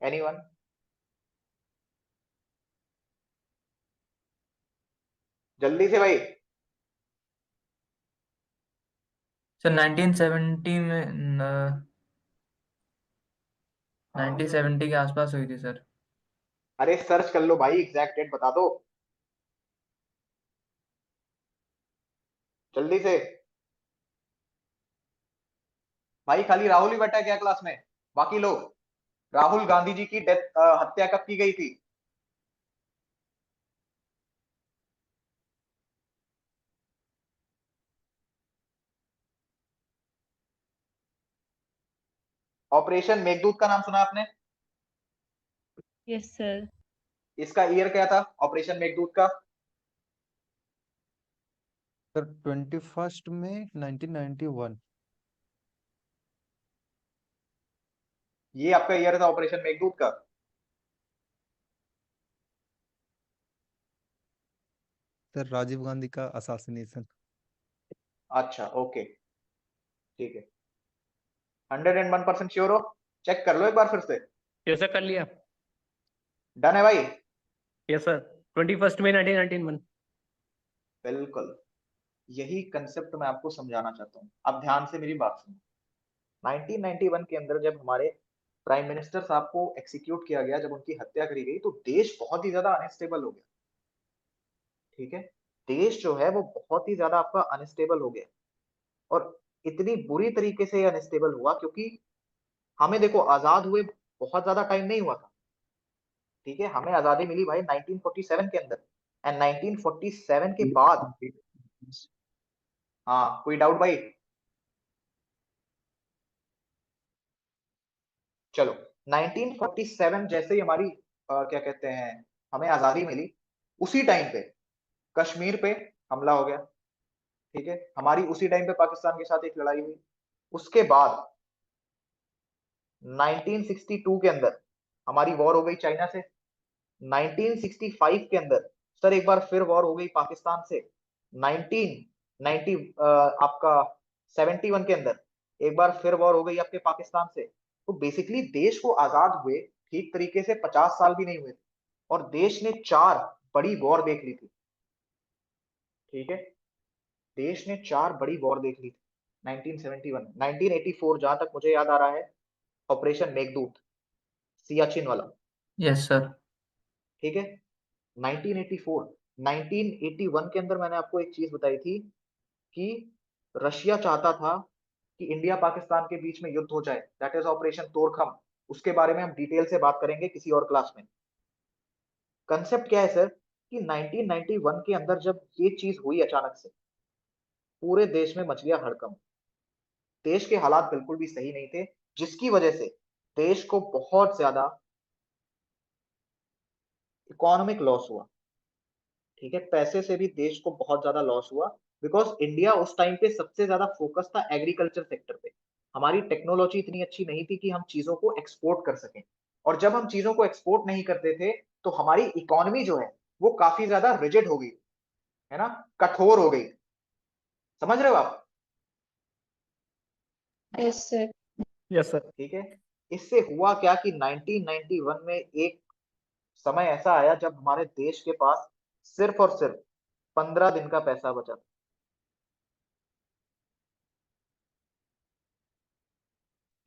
एनीवन? जल्दी से भाई। सर 1970 में 1970 के आसपास हुई थी सर। अरे सर्च कर लो भाई, एग्जैक्ट डेट बता दो जल्दी से। भाई खाली राहुल ही बैठा है क्या क्लास में? बाकी लोग, राहुल गांधी जी की डेथ हत्या कब की गई थी? ऑपरेशन मेघदूत का नाम सुना आपने? Yes sir. इसका ईयर क्या था ऑपरेशन मेघदूत का? सर 21 मई 1991। ये आपका ईयर था ऑपरेशन मेघदूत का? सर राजीव गांधी का असासिनेशन। अच्छा, ओके, ठीक है। 101% श्योर हो? चेक कर लो एक बार फिर से। यस सर, कर लिया। डन है भाई? Yes sir. 21 मई 1991। बिल्कुल, यही कंसेप्ट मैं आपको समझाना चाहता हूँ। अब ध्यान से मेरी बात सुनो। 1991 के अंदर जब हमारे प्राइम मिनिस्टर साहब को एक्सिक्यूट किया गया, जब उनकी हत्या करी गई, तो देश बहुत ही ज्यादा अनस्टेबल हो गया, ठीक है। देश जो है वो बहुत ही ज्यादा आपका अनस्टेबल हो गया। और इतनी बुरी तरीके से अनस्टेबल हुआ क्योंकि हमें देखो आजाद हुए बहुत ज्यादा टाइम नहीं हुआ था, ठीक है। हमें आजादी मिली भाई 1947 के अंदर, एंड 1947 के बाद हाँ, कोई डाउट भाई? चलो, 1947 जैसे ही हमारी क्या कहते हैं, हमें आजादी मिली, उसी टाइम पे कश्मीर पे हमला हो गया। ठीक है, हमारी उसी टाइम पे पाकिस्तान के साथ एक लड़ाई हुई। उसके बाद 1962 के अंदर हमारी वॉर हो गई चाइना से। 1965 के अंदर सर एक बार फिर वॉर हो गई पाकिस्तान से। 1990 आपका 71 के अंदर एक बार फिर वॉर हो गई आपके पाकिस्तान से। तो बेसिकली देश को आजाद हुए ठीक तरीके से 50 साल भी नहीं हुए थे, और देश ने 4 बड़ी वॉर देख ली थी। ठीक है, देश ने 4 बड़ी वॉर देख ली थी। 1971, 1984 जहां तक मुझे याद आ रहा है, ऑपरेशन मेघदूत, सियाचिन वाला। Yes sir. ठीक है, 1984, 1981 के अंदर मैंने आपको एक चीज बताई थी कि रशिया चाहता था कि इंडिया पाकिस्तान के बीच में युद्ध हो जाए, दैट इज ऑपरेशन तोरखम। उसके बारे में हम डिटेल से बात करेंगे किसी और क्लास में। कंसेप्ट क्या है सर कि 1991 के अंदर जब ये चीज हुई अचानक से, पूरे देश में मच गया हड़कंप। देश के हालात बिल्कुल भी सही नहीं थे, जिसकी वजह से देश को बहुत ज्यादा इकोनॉमिक लॉस हुआ। ठीक है, पैसे से भी देश को बहुत ज्यादा लॉस हुआ, बिकॉज इंडिया उस टाइम पे सबसे ज्यादा फोकस था एग्रीकल्चर सेक्टर पे। हमारी टेक्नोलॉजी इतनी अच्छी नहीं थी कि हम चीजों को एक्सपोर्ट कर सकें, और जब हम चीजों को एक्सपोर्ट नहीं करते थे तो हमारी इकोनॉमी जो है वो काफी ज्यादा रिजिड हो गई, है ना, कठोर हो गई। समझ रहे हो आप? Yes sir. Yes sir. ठीक है, इससे हुआ क्या कि 1991 में एक समय ऐसा आया जब हमारे देश के पास सिर्फ और सिर्फ 15 दिन का पैसा बचा था।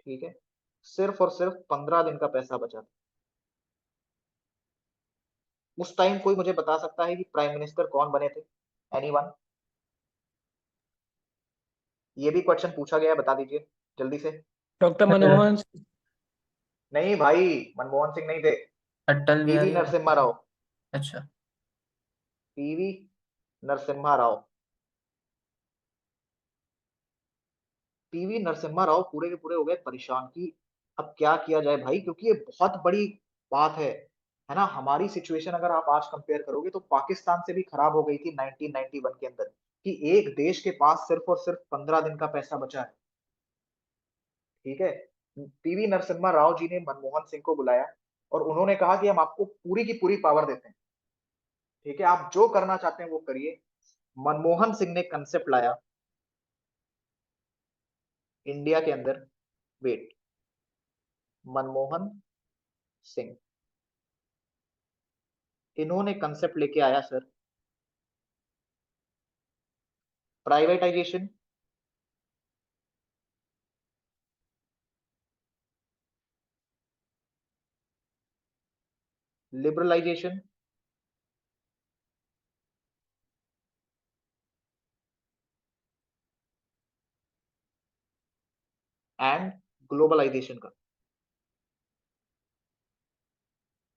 ठीक है, सिर्फ और सिर्फ 15 दिन का पैसा बचा था। उस टाइम कोई मुझे बता सकता है कि प्राइम मिनिस्टर कौन बने थे? एनीवन? ये भी क्वेश्चन पूछा गया है, बता दीजिए जल्दी से। डॉक्टर मनमोहन नहीं भाई, मनमोहन सिंह नहीं थे, अटल पीवी बिहारी नरसिम्हा राव। अच्छा। पीवी नरसिम्हा राव। पीवी नरसिम्हा राव पूरे के पूरे हो गए परेशान कि अब क्या किया जाए भाई, क्योंकि ये बहुत बड़ी बात है ना। हमारी सिचुएशन अगर आप आज कंपेयर करोगे तो पाकिस्तान से भी खराब हो गई थी 1991 के अंदर, कि एक देश के पास सिर्फ और सिर्फ 15 दिन का पैसा बचा है। ठीक है, पीवी नरसिम्हा राव जी ने मनमोहन सिंह को बुलाया और उन्होंने कहा कि हम आपको पूरी की पूरी पावर देते हैं। ठीक है, आप जो करना चाहते हैं वो करिए। मनमोहन सिंह ने कंसेप्ट लाया इंडिया के अंदर। वेट, मनमोहन सिंह, इन्होंने कंसेप्ट लेके आया sir, privatisation, liberalisation and globalisation का।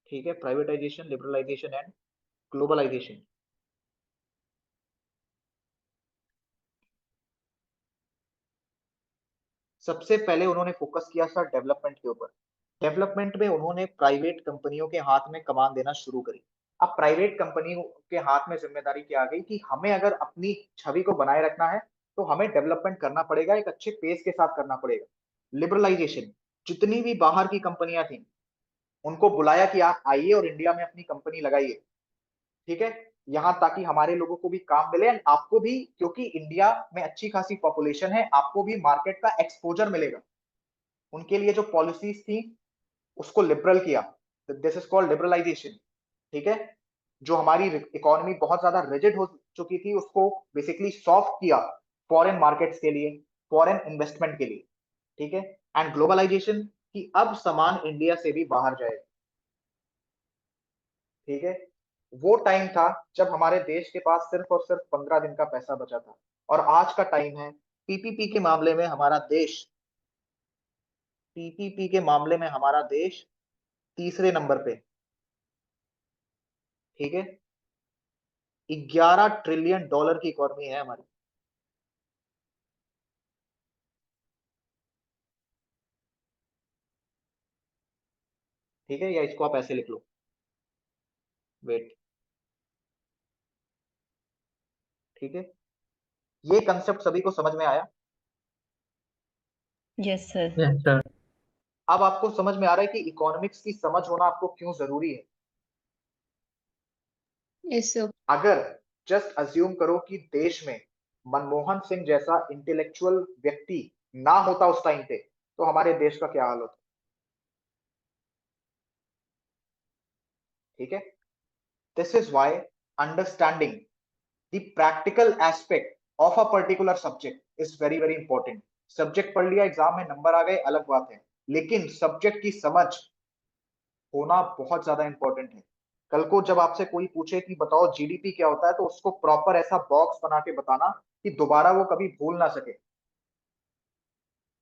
ठीक है, प्राइवेटाइजेशन, लिबरलाइजेशन एंड ग्लोबलाइजेशन। सबसे पहले उन्होंने फोकस किया सर डेवलपमेंट के ऊपर। डेवलपमेंट में उन्होंने प्राइवेट कंपनियों के हाथ में कमान देना शुरू करी। अब प्राइवेट कंपनियों के हाथ में जिम्मेदारी क्या आ गई कि हमें अगर अपनी छवि को बनाए रखना है तो हमें डेवलपमेंट करना पड़ेगा, एक अच्छे पेस के साथ करना पड़ेगा। लिबरलाइजेशन, जितनी भी बाहर की कंपनियां थी उनको बुलाया कि आप आइए और इंडिया में अपनी कंपनी लगाइए। ठीक है, यहाँ ताकि हमारे लोगों को भी काम मिले एंड आपको भी, क्योंकि इंडिया में अच्छी खासी पॉपुलेशन है, आपको भी मार्केट का एक्सपोजर मिलेगा। उनके लिए जो पॉलिसीज थी उसको लिबरल किया, दिस इज कॉल्ड लिबरलाइजेशन। ठीक है, जो हमारी इकोनॉमी बहुत ज्यादा रिजिड हो चुकी थी उसको बेसिकली सॉफ्ट किया फॉरेन मार्केट्स के लिए, फॉरेन इन्वेस्टमेंट के लिए। ठीक है, एंड ग्लोबलाइजेशन, कि अब सामान इंडिया से भी बाहर जाएगा। ठीक है, वो टाइम था जब हमारे देश के पास सिर्फ और सिर्फ 15 दिन का पैसा बचा था, और आज का टाइम है पीपीपी के मामले में हमारा देश, पीपीपी के मामले में हमारा देश तीसरे नंबर पे। ठीक है, 11 ट्रिलियन डॉलर की इकोनॉमी है हमारी। ठीक है, या इसको आप ऐसे लिख लो, वेट। ठीक है, ये कंसेप्ट सभी को समझ में आया? Yes sir. Yes sir. अब आपको समझ में आ रहा है कि इकोनॉमिक्स की समझ होना आपको क्यों जरूरी है। Yes sir. अगर जस्ट अज्यूम करो कि देश में मनमोहन सिंह जैसा इंटेलेक्चुअल व्यक्ति ना होता उस टाइम पे, तो हमारे देश का क्या हाल होता। ठीक है, this is why understanding the practical aspect of a particular subject is very very important. Subject पढ़ लिया, एग्जाम में नंबर आ गए, अलग बात है, लेकिन सब्जेक्ट की समझ होना बहुत ज्यादा इंपॉर्टेंट है। कल को जब आपसे कोई पूछे कि बताओ जीडीपी क्या होता है, तो उसको प्रॉपर ऐसा बॉक्स बना के बताना कि दोबारा वो कभी भूल ना सके,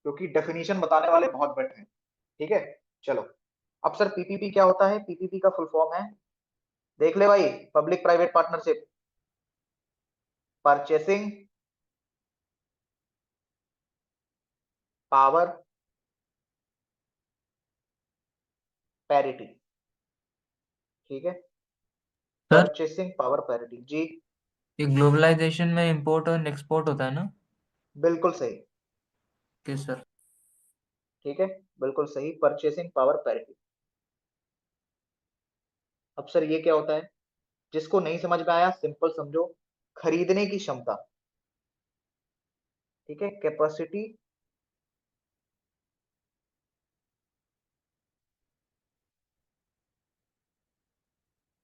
क्योंकि डेफिनेशन बताने वाले बहुत बैठे हैं। ठीक है, चलो। अब सर पीपीपी क्या होता है? पीपीपी का फुल फॉर्म है, देख ले भाई, public private partnership, purchasing power parity. ठीक है, सर परचेसिंग पावर पैरिटी जी। ये ग्लोबलाइजेशन में इंपोर्ट और एक्सपोर्ट होता है ना? बिल्कुल सही। Okay sir. ठीक है, बिल्कुल सही, परचेसिंग पावर पैरिटी। अब सर ये क्या होता है? जिसको नहीं समझ में आया सिंपल समझो, खरीदने की क्षमता। ठीक है, capacity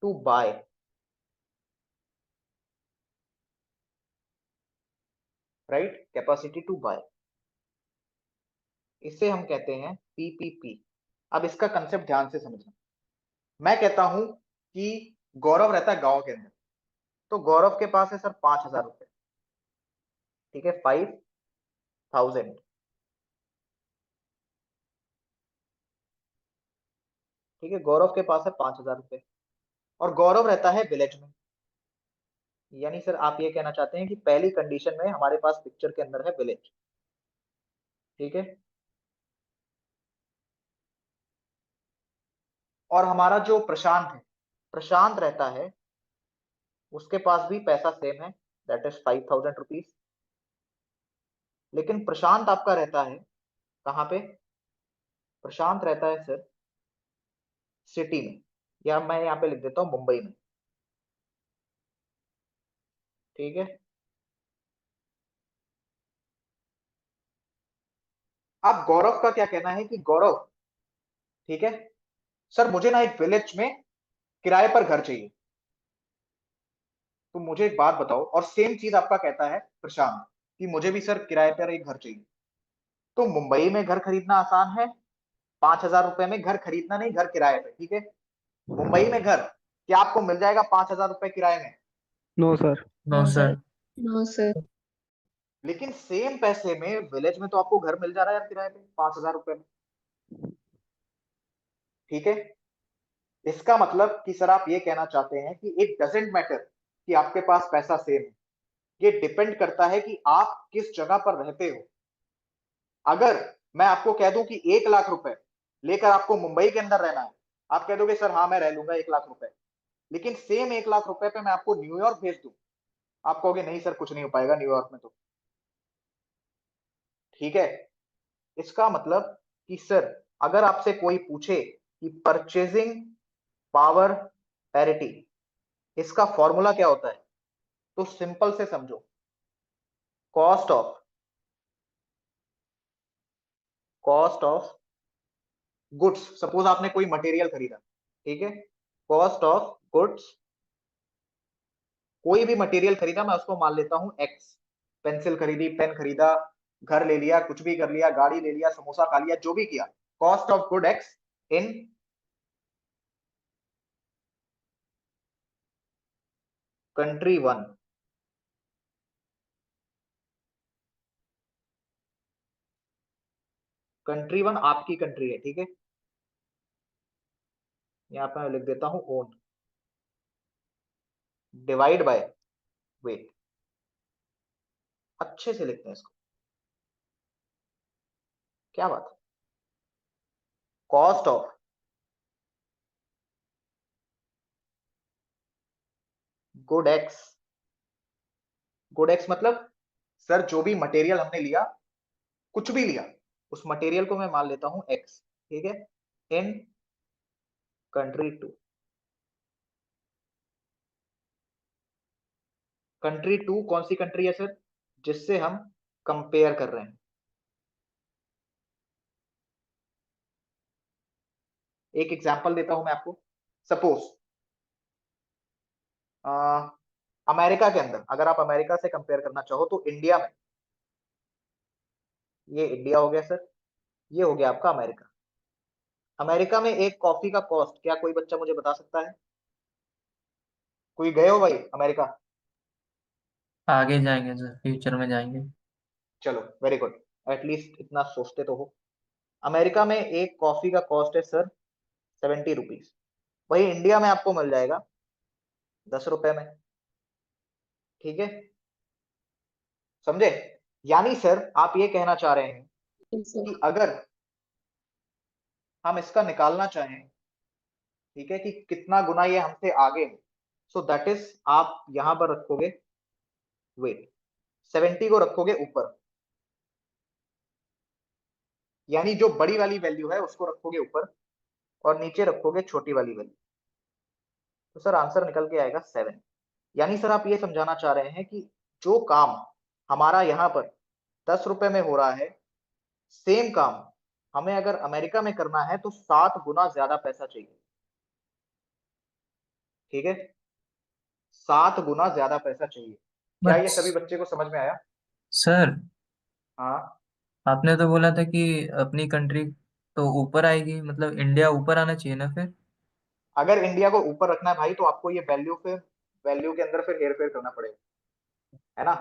to buy. Right, capacity to buy, इसे हम कहते हैं पीपीपी। अब इसका कंसेप्ट ध्यान से समझना। मैं कहता हूं कि गौरव रहता है गांव के अंदर, तो गौरव के पास है सर 5,000 रुपए। ठीक है, 5,000। ठीक है, गौरव के पास है 5,000 रुपए, और गौरव रहता है विलेज में। यानी सर आप ये कहना चाहते हैं कि पहली कंडीशन में हमारे पास पिक्चर के अंदर है विलेज। ठीक है, और हमारा जो प्रशांत है, प्रशांत रहता है, उसके पास भी पैसा सेम है, दैट इज 5,000 रुपीज। लेकिन प्रशांत आपका रहता है कहाँ पे? प्रशांत रहता है सर सिटी में, या मैं यहाँ पे लिख देता हूँ मुंबई में। ठीक है, अब गौरव का क्या कहना है कि गौरव, ठीक है सर, मुझे ना एक विलेज में किराए पर घर चाहिए। तो मुझे एक बात बताओ, और सेम चीज आपका कहता है प्रशांत कि मुझे भी सर किराए पर एक घर चाहिए। तो मुंबई में घर खरीदना आसान है, 5,000 रुपए में घर खरीदना नहीं, घर किराए पे। ठीक है, मुंबई में घर क्या आपको मिल जाएगा 5,000 रुपए किराए में? No sir. No no sir. Sir. No sir. लेकिन सेम पैसे में विलेज में तो आपको घर मिल जा रहा है यार किराए पे 5,000 रुपए में। ठीक है, इसका मतलब कि सर आप ये कहना चाहते हैं कि इट डजेंट मैटर कि आपके पास पैसा सेम है, ये डिपेंड करता है कि आप किस जगह पर रहते हो। अगर मैं आपको कह दूं कि 1,00,000 रुपए लेकर आपको मुंबई के अंदर रहना है, आप कह दोगे सर हाँ मैं रह लूंगा 1,00,000 रुपए। लेकिन सेम 1,00,000 रुपए पे मैं आपको न्यूयॉर्क भेज दूं, आप कहोगे नहीं सर कुछ नहीं हो पाएगा न्यूयॉर्क में तो। ठीक है, इसका मतलब कि सर अगर आपसे कोई पूछे कि परचेजिंग पावर पैरिटी, इसका फॉर्मूला क्या होता है, तो सिंपल से समझो, कॉस्ट ऑफ गुड्स। सपोज आपने कोई मटेरियल खरीदा, ठीक है, कॉस्ट ऑफ गुड्स, कोई भी मटेरियल खरीदा, मैं उसको मान लेता हूं एक्स। पेंसिल खरीदी, पेन खरीदा, घर ले लिया, कुछ भी कर लिया, गाड़ी ले लिया, समोसा खा लिया, जो भी किया, cost of good x in country one. Country one आपकी कंट्री है, ठीक है, यहां पर मैं लिख देता हूं ओन, डिवाइड बाय वेट। अच्छे से लिखते हैं इसको, क्या बात है, cost of good x. Good x मतलब सर जो भी मटेरियल हमने लिया, कुछ भी लिया, उस मटेरियल को मैं मान लेता हूं एक्स, ठीक है, in country two. Country two कौन सी कंट्री है सर? जिससे हम कंपेयर कर रहे हैं। एक एग्जांपल देता हूं मैं आपको। सपोज अमेरिका के अंदर, अगर आप अमेरिका से कंपेयर करना चाहो तो इंडिया में, ये इंडिया हो गया सर, ये हो गया आपका अमेरिका। अमेरिका में एक कॉफी का कॉस्ट, क्या कोई बच्चा मुझे बता सकता है? कोई गए हो भाई अमेरिका? आगे जाएंगे सर, फ्यूचर में जाएंगे। चलो वेरी गुड, एटलीस्ट इतना सोचते तो हो। अमेरिका में एक कॉफी का कॉस्ट है सर 70 रुपीज। वही इंडिया में आपको मिल जाएगा 10 रुपए में। ठीक है, समझे? यानी सर आप ये कहना चाह रहे हैं Yes, sir. कि अगर हम इसका निकालना चाहें, ठीक है, कि कितना गुना ये हमसे आगे है, सो दैट इज आप यहां पर रखोगे, वेट, 70 को रखोगे ऊपर, यानी जो बड़ी वाली वैल्यू है उसको रखोगे ऊपर और नीचे रखोगे छोटी वाली वैल्यू, तो सर आंसर निकल के आएगा 7। यानी सर आप ये समझाना चाह रहे हैं कि जो काम हमारा यहाँ पर 10 रुपए में हो रहा है, सेम काम हमें अगर अमेरिका में करना है तो 7 गुना ज्यादा पैसा चाहिए। ठीक है, 7 गुना ज्यादा पैसा चाहिए। क्या बट ये सभी बच्चे को समझ में आया? सर, हाँ, आपने तो बोला था कि अपनी कंट्री तो ऊपर आएगी, मतलब इंडिया ऊपर आना चाहिए ना फिर। अगर इंडिया को ऊपर रखना है भाई तो आपको ये वैल्यू के अंदर फिर हेर फेर करना पड़ेगा, है ना?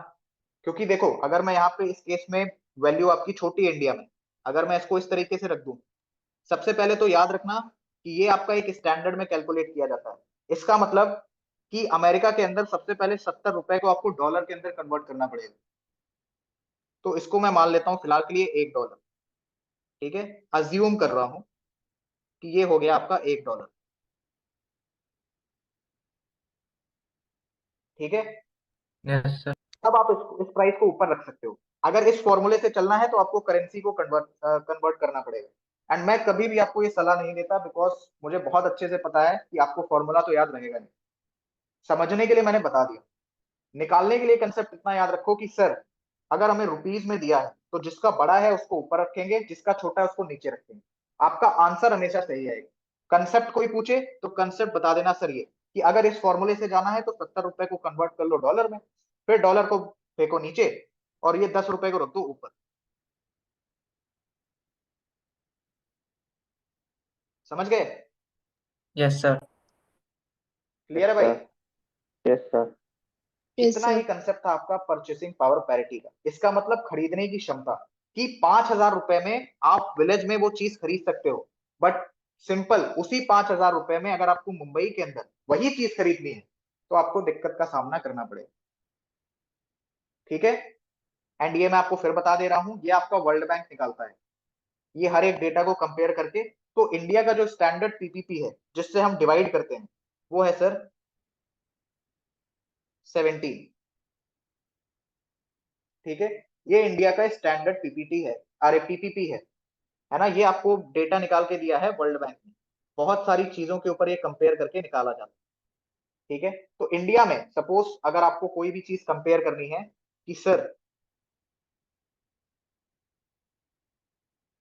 क्योंकि देखो, अगर मैं यहाँ पे इस केस में वैल्यू आपकी छोटी है इंडिया में, अगर मैं इसको इस तरीके से रख दूं, सबसे पहले तो याद रखना कि ये आपका एक स्टैंडर्ड में कैलकुलेट किया जाता है। इसका मतलब कि अमेरिका के अंदर सबसे पहले 70 रुपए को आपको डॉलर के अंदर कन्वर्ट करना पड़ेगा। तो इसको मैं मान लेता हूं फिलहाल के लिए $1। ठीक है, अज्यूम कर रहा हूं कि ये हो गया आपका $1। ठीक है, यस सर। अब आप इस प्राइस को ऊपर रख सकते हो। अगर इस फॉर्मूले से चलना है तो आपको करेंसी को कन्वर्ट करना पड़ेगा। एंड मैं कभी भी आपको ये सलाह नहीं देता, बिकॉज मुझे बहुत अच्छे से पता है कि आपको फॉर्मूला तो याद रहेगा नहीं। समझने के लिए मैंने बता दिया, निकालने के लिए कंसेप्ट इतना याद रखो कि सर अगर हमें रुपीज में दिया है तो जिसका बड़ा है उसको ऊपर रखेंगे, जिसका छोटा है उसको नीचे रखेंगे। आपका आंसर हमेशा सही आएगा। कंसेप्ट कोई पूछे तो कंसेप्ट बता देना सर ये, कि अगर इस फॉर्मूले से जाना है तो 70 रुपए को कन्वर्ट कर लो डॉलर में, फिर डॉलर को फेंको नीचे और ये 10 रुपए को रख दो ऊपर। समझ गए? Yes sir. क्लियर है भाई? Yes sir. Yes, इतना ही sir. कंसेप्ट था आपका परचेसिंग पावर पैरिटी का। इसका मतलब खरीदने की क्षमता, कि 5,000 रुपए में आप विलेज में वो चीज खरीद सकते हो, बट सिंपल उसी 5,000 रुपए में अगर आपको मुंबई के अंदर वही चीज खरीदनी है तो आपको दिक्कत का सामना करना पड़ेगा। ठीक है, एंड ये मैं आपको फिर बता दे रहा हूं, ये आपका वर्ल्ड बैंक निकालता है ये हर एक डेटा को कंपेयर करके। तो इंडिया का जो स्टैंडर्ड पीपीपी है जिससे हम डिवाइड करते हैं वो है सर 17। ठीक है, ये इंडिया का स्टैंडर्ड पीपीटी है, अरे पीपीपी है ना? ये आपको डेटा निकाल के दिया है वर्ल्ड बैंक ने, बहुत सारी चीजों के ऊपर ये कंपेयर करके निकाला जाता है। ठीक है, तो इंडिया में सपोज अगर आपको कोई भी चीज कंपेयर करनी है कि सर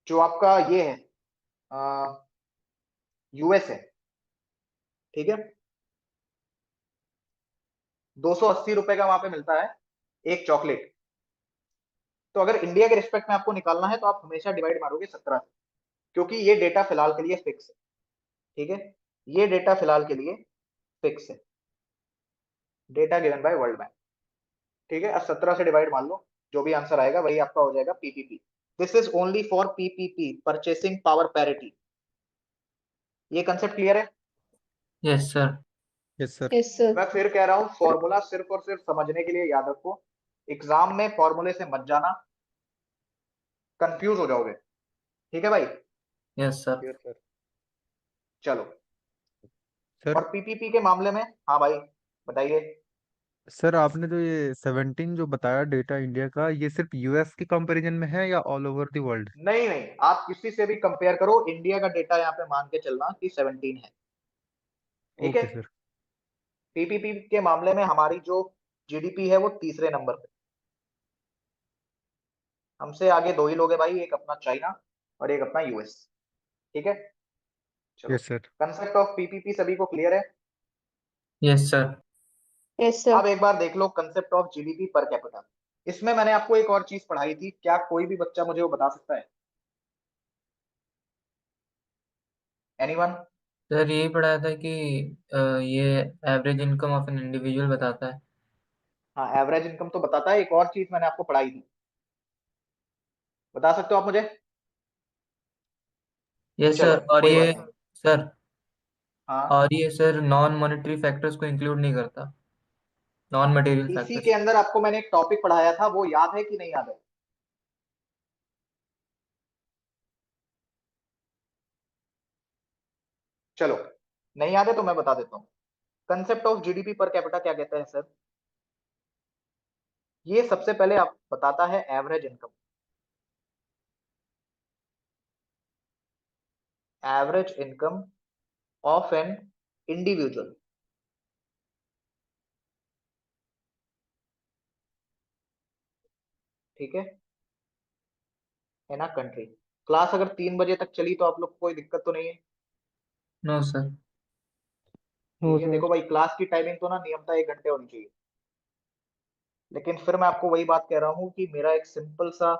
जो आपका ये है यूएस है, ठीक है, 280 रुपए का वहां पे मिलता है एक चॉकलेट। तो अगर इंडिया के रिस्पेक्ट में आपको निकालना है तो आप हमेशा डिवाइड मारोगे 17 से, क्योंकि ये डेटा फिलहाल के लिए फिक्स है। ठीक है, ये डेटा फिलहाल के लिए फिक्स है, data given by world bank. ठीक है, अब 17 से डिवाइड मान लो, जो भी आंसर आएगा वही आपका हो जाएगा PPP. This is only for PPP, purchasing power parity. ये कंसेप्ट क्लियर है? Yes sir. Yes sir. Yes, sir. मैं फिर कह रहा हूं, फॉर्मूला सिर्फ और सिर्फ समझने के लिए याद रखो, एग्जाम में फॉर्मूले से मत जाना, कंफ्यूज हो जाओगे। ठीक है भाई? Yes sir. Yes sir. चलो, सर और पीपीपी के मामले में, हाँ भाई बताइए। सर आपने जो ये 17 जो बताया डेटा इंडिया का, ये सिर्फ यूएस के कंपैरिजन में है या ऑल ओवर द वर्ल्ड? नहीं नहीं, आप किसी से भी कंपेयर करो, इंडिया का डेटा यहाँ पे मान के चलना कि 17 है। ठीक है। Okay sir. पीपीपी के मामले में हमारी जो जीडीपी है वो तीसरे नंबर पे। हमसे आगे दो ही लोग हैं भाई, एक अपना चाइना और एक अपना यूएस। ठीक है। चलो, yes sir. Concept of PPP सभी को क्लियर है। Yes sir. Yes sir. अब एक बार देख लो concept of GDP per capita. इसमें मैंने आपको एक और चीज पढ़ाई थी, क्या कोई भी बच्चा मुझे वो बता सकता है? एनीवन? सर यही पढ़ाया था कि ये average income of an individual बताता है। हाँ, एवरेज इनकम तो बताता है, एक और चीज मैंने आपको पढ़ाई थी, बता सकते हो आप मुझे? यस चलो, सर। और कोई ये बात नहीं। सर, हाँ, और ये सर नॉन मॉनेटरी फैक्टर्स को इंक्लूड नहीं करता, नॉन मटेरियल इसी फैक्टर्स। के अंदर आपको मैंने एक टॉपिक पढ़ाया था, वो याद है कि नहीं याद है? चलो, नहीं याद है तो मैं बता देता हूँ। Concept of GDP per capita क्या कहता है सर? ये सबसे पहले आप बताता है average income, average income of an individual. ठीक है, इन अ कंट्री। क्लास अगर 3 बजे तक चली तो आप लोग को कोई दिक्कत तो नहीं है? No sir. नो ठीक है, सर। देखो भाई, क्लास की टाइमिंग तो ना नियमतः 1 घंटे होनी चाहिए, लेकिन फिर मैं आपको वही बात कह रहा हूँ कि मेरा एक सिंपल सा,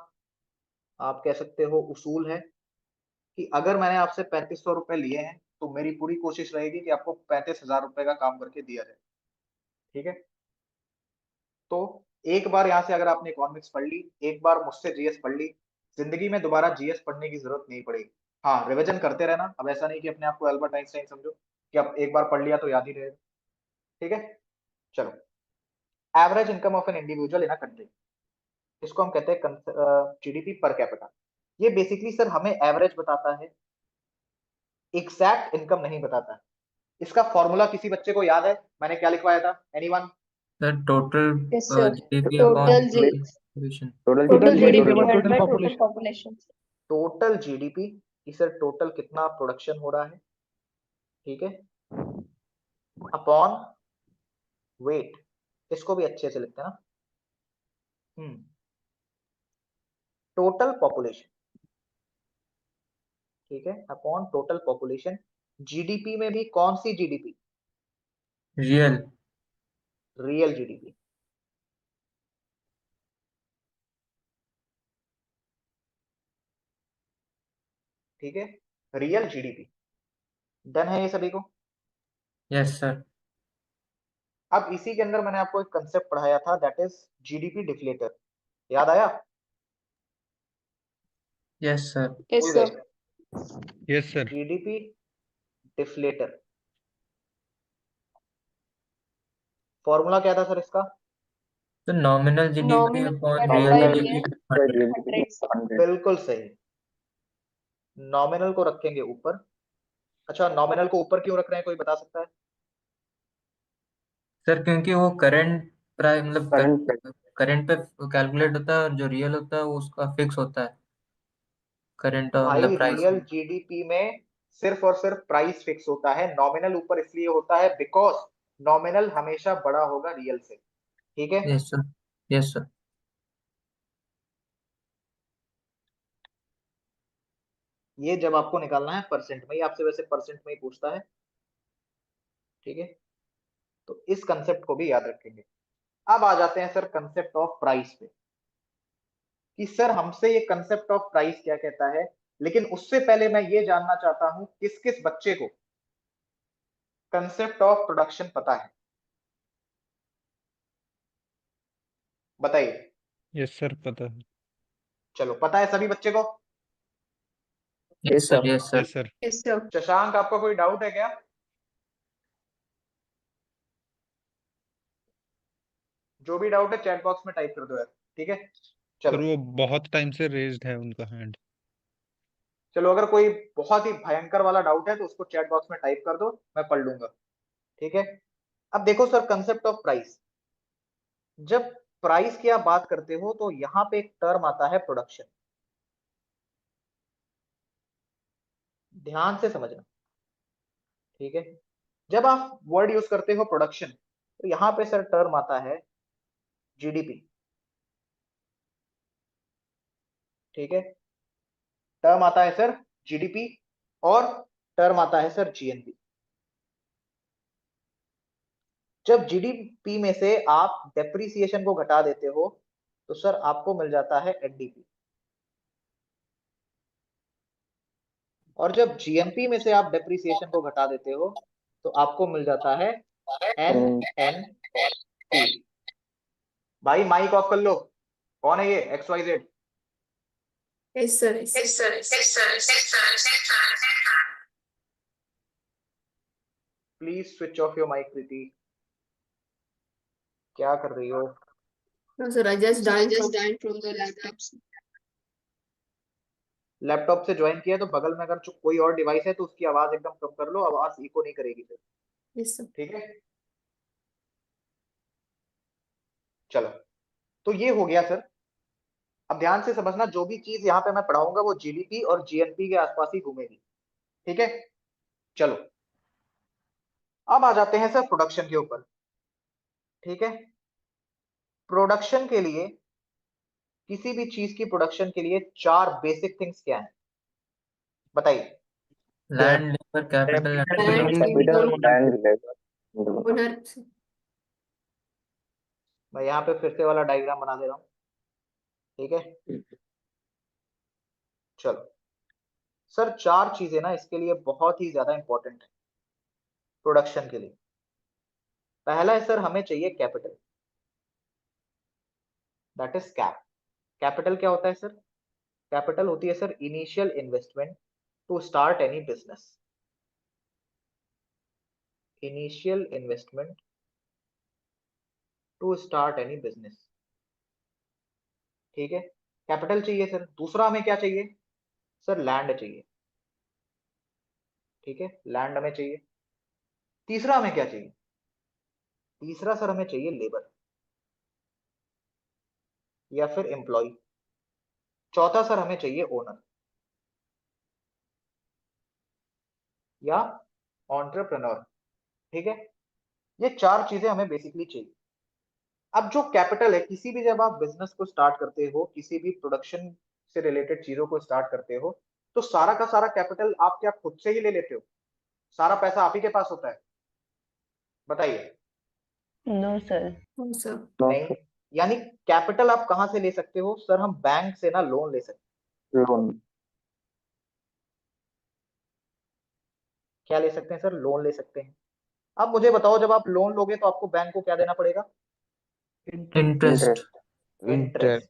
आप कह सकते हो, उसूल है कि अगर मैंने आपसे 3500 रुपए लिए हैं तो मेरी पूरी कोशिश रहेगी कि आपको 35,000 रुपए का काम करके दिया जाए। ठीक है। तो एक बार यहाँ से अगर आपने इकोनॉमिक्स पढ़ ली, एक बार मुझसे जीएस पढ़ ली, जिंदगी में दोबारा जीएस पढ़ने की जरूरत नहीं पड़ेगी। हाँ, रिवीजन करते रहना, अब ऐसा नहीं कि अपने आप को एल्बर्ट आइंस्टाइन समझो कि आप एक बार पढ़ लिया तो याद ही रहेगा। ठीक है। चलो, average income of an individual in a country, इसको हम कहते हैं जीडीपी पर कैपिटा। ये बेसिकली सर हमें एवरेज बताता है, एग्जैक्ट इनकम नहीं बताता। इसका फॉर्मूला किसी बच्चे को याद है? मैंने क्या लिखवाया था? Anyone? Sir total yes sir. GDP upon total जी population. Total total total GDP GDP GDP upon divide total by total population. Population. Total GDP की सर टोटल कितना प्रोडक्शन हो रहा है, ठीक है, अपॉन वेट। इसको भी अच्छे से लिखते हैं ना। टोटल पॉपुलेशन, ठीक है, अपॉन टोटल पॉपुलेशन। जीडीपी में भी कौन सी जीडीपी? रियल। Real GDP. ठीक है, रियल जीडीपी। डन है ये सभी को? Yes sir. अब इसी के अंदर मैंने आपको एक कंसेप्ट पढ़ाया था, दैट इज जीडीपी डिफ्लेटर। याद आया? Yes sir. यस भूल सर। गए? Yes sir. GDP deflator, formula क्या था सर इसका? तो nominal GDP nominal upon divided real bye GDP real 100। 100। बिल्कुल सही, नॉमिनल को रखेंगे ऊपर। अच्छा, नॉमिनल को ऊपर क्यों रख रहे हैं, कोई बता सकता है? सर क्योंकि वो करंट प्राइस, मतलब करंट। करंट पे कैलकुलेट होता है, और जो रियल होता है वो उसका फिक्स होता है, करंट और मतलब भाई, प्राइस। रियल जीडीपी में सिर्फ और सिर्फ प्राइस फिक्स होता है, नॉमिनल ऊपर इसलिए होता है बिकॉज नॉमिनल हमेशा बड़ा होगा रियल से। ठीक है। Yes sir. Yes sir. ये जब आपको निकालना है परसेंट में, ये आपसे वैसे परसेंट में ही पूछता है। ठीक है, तो इस कंसेप्ट को भी याद रखेंगे। अब आ जाते हैं सर कंसेप्ट ऑफ प्राइस पे, कि सर हमसे ये कंसेप्ट ऑफ प्राइस क्या कहता है। लेकिन उससे पहले मैं ये जानना चाहता हूं किस किस बच्चे को कंसेप्ट ऑफ प्रोडक्शन पता है, बताइए। यस सर, पता है। चलो, पता है सभी बच्चे को? Yes sir. Yes sir. Yes sir. Yes sir. Shashank, आपका कोई डाउट है क्या? जो भी डाउट है चैट बॉक्स में टाइप कर दो यार। ठीक है। सर चलो, वो बहुत टाइम से रेज्ड है उनका हैंड। चलो, अगर कोई बहुत ही भयंकर वाला डाउट है तो उसको चैट बॉक्स में टाइप कर दो, मैं पढ़ लूंगा। ठीक है। अब देखो सर, कंसेप्ट ऑफ प्राइस, जब प्राइस की आप बात करते हो तो यहां पे एक टर्म आता है प्रोडक्शन, ध्यान से समझना, ठीक है। जब आप वर्ड यूज करते हो प्रोडक्शन तो यहां पे सर टर्म आता है जीडीपी, ठीक है। टर्म आता है सर जीडीपी और टर्म आता है सर जीएनपी। जब जीडीपी में से आप डेप्रिसिएशन को घटा देते हो तो सर आपको मिल जाता है एनडीपी, और जब जीएनपी में से आप डेप्रिसिएशन को घटा देते हो तो आपको मिल जाता है एनएनपी। भाई माइक ऑफ कर लो, कौन है ये XYZ? Yes sir. Please switch off your mic Preeti, क्या कर रही हो? No sir, I just joined from the laptop. Laptop से ज्वाइन किया तो बगल में अगर कोई और डिवाइस है तो उसकी आवाज एकदम कम कर लो, आवाज इको नहीं करेगी फिर, यस सर। ठीक है। चलो, तो ये हो गया सर। अब ध्यान से समझना, जो भी चीज यहाँ पे मैं पढ़ाऊंगा वो जीडीपी और जीएनपी के आसपास ही घूमेगी, ठीक है। चलो, अब आ जाते हैं सर प्रोडक्शन के ऊपर, ठीक है। प्रोडक्शन के लिए, किसी भी चीज की प्रोडक्शन के लिए 4 बेसिक थिंग्स क्या है बताइए? Land, labour, capital, owner. मैं यहाँ पे फिर से वाला डायग्राम बना दे रहा हूँ, ठीक है। चलो सर, 4 चीजें ना इसके लिए बहुत ही ज्यादा इंपॉर्टेंट है प्रोडक्शन के लिए। पहला है सर, हमें चाहिए capital, that is cap. Capital क्या होता है सर? कैपिटल होती है sir initial investment to start any business. Initial investment to start any business, ठीक है। कैपिटल चाहिए सर। दूसरा हमें क्या चाहिए सर? लैंड चाहिए, ठीक है, लैंड हमें चाहिए। तीसरा हमें क्या चाहिए? तीसरा सर हमें चाहिए लेबर या फिर एम्प्लॉय। चौथा सर हमें चाहिए ओनर या एंटरप्रेन्योर, ठीक है। ये 4 चीजें हमें बेसिकली चाहिए। अब जो कैपिटल है, किसी भी जब आप बिजनेस को स्टार्ट करते हो, किसी भी प्रोडक्शन से रिलेटेड चीजों को स्टार्ट करते हो, तो सारा का सारा कैपिटल आप क्या खुद से ही ले लेते हो? सारा पैसा आप ही के पास होता है? बताइए। No sir. No sir. नहीं, यानी कैपिटल आप कहां से ले सकते हो सर? हम बैंक से ना लोन ले सकते हैं। क्या ले सकते हैं सर? लोन ले सकते हैं। अब मुझे बताओ, जब आप लोन लोगे तो आपको बैंक को क्या देना पड़ेगा? इंटरेस्ट। इंटरेस्ट,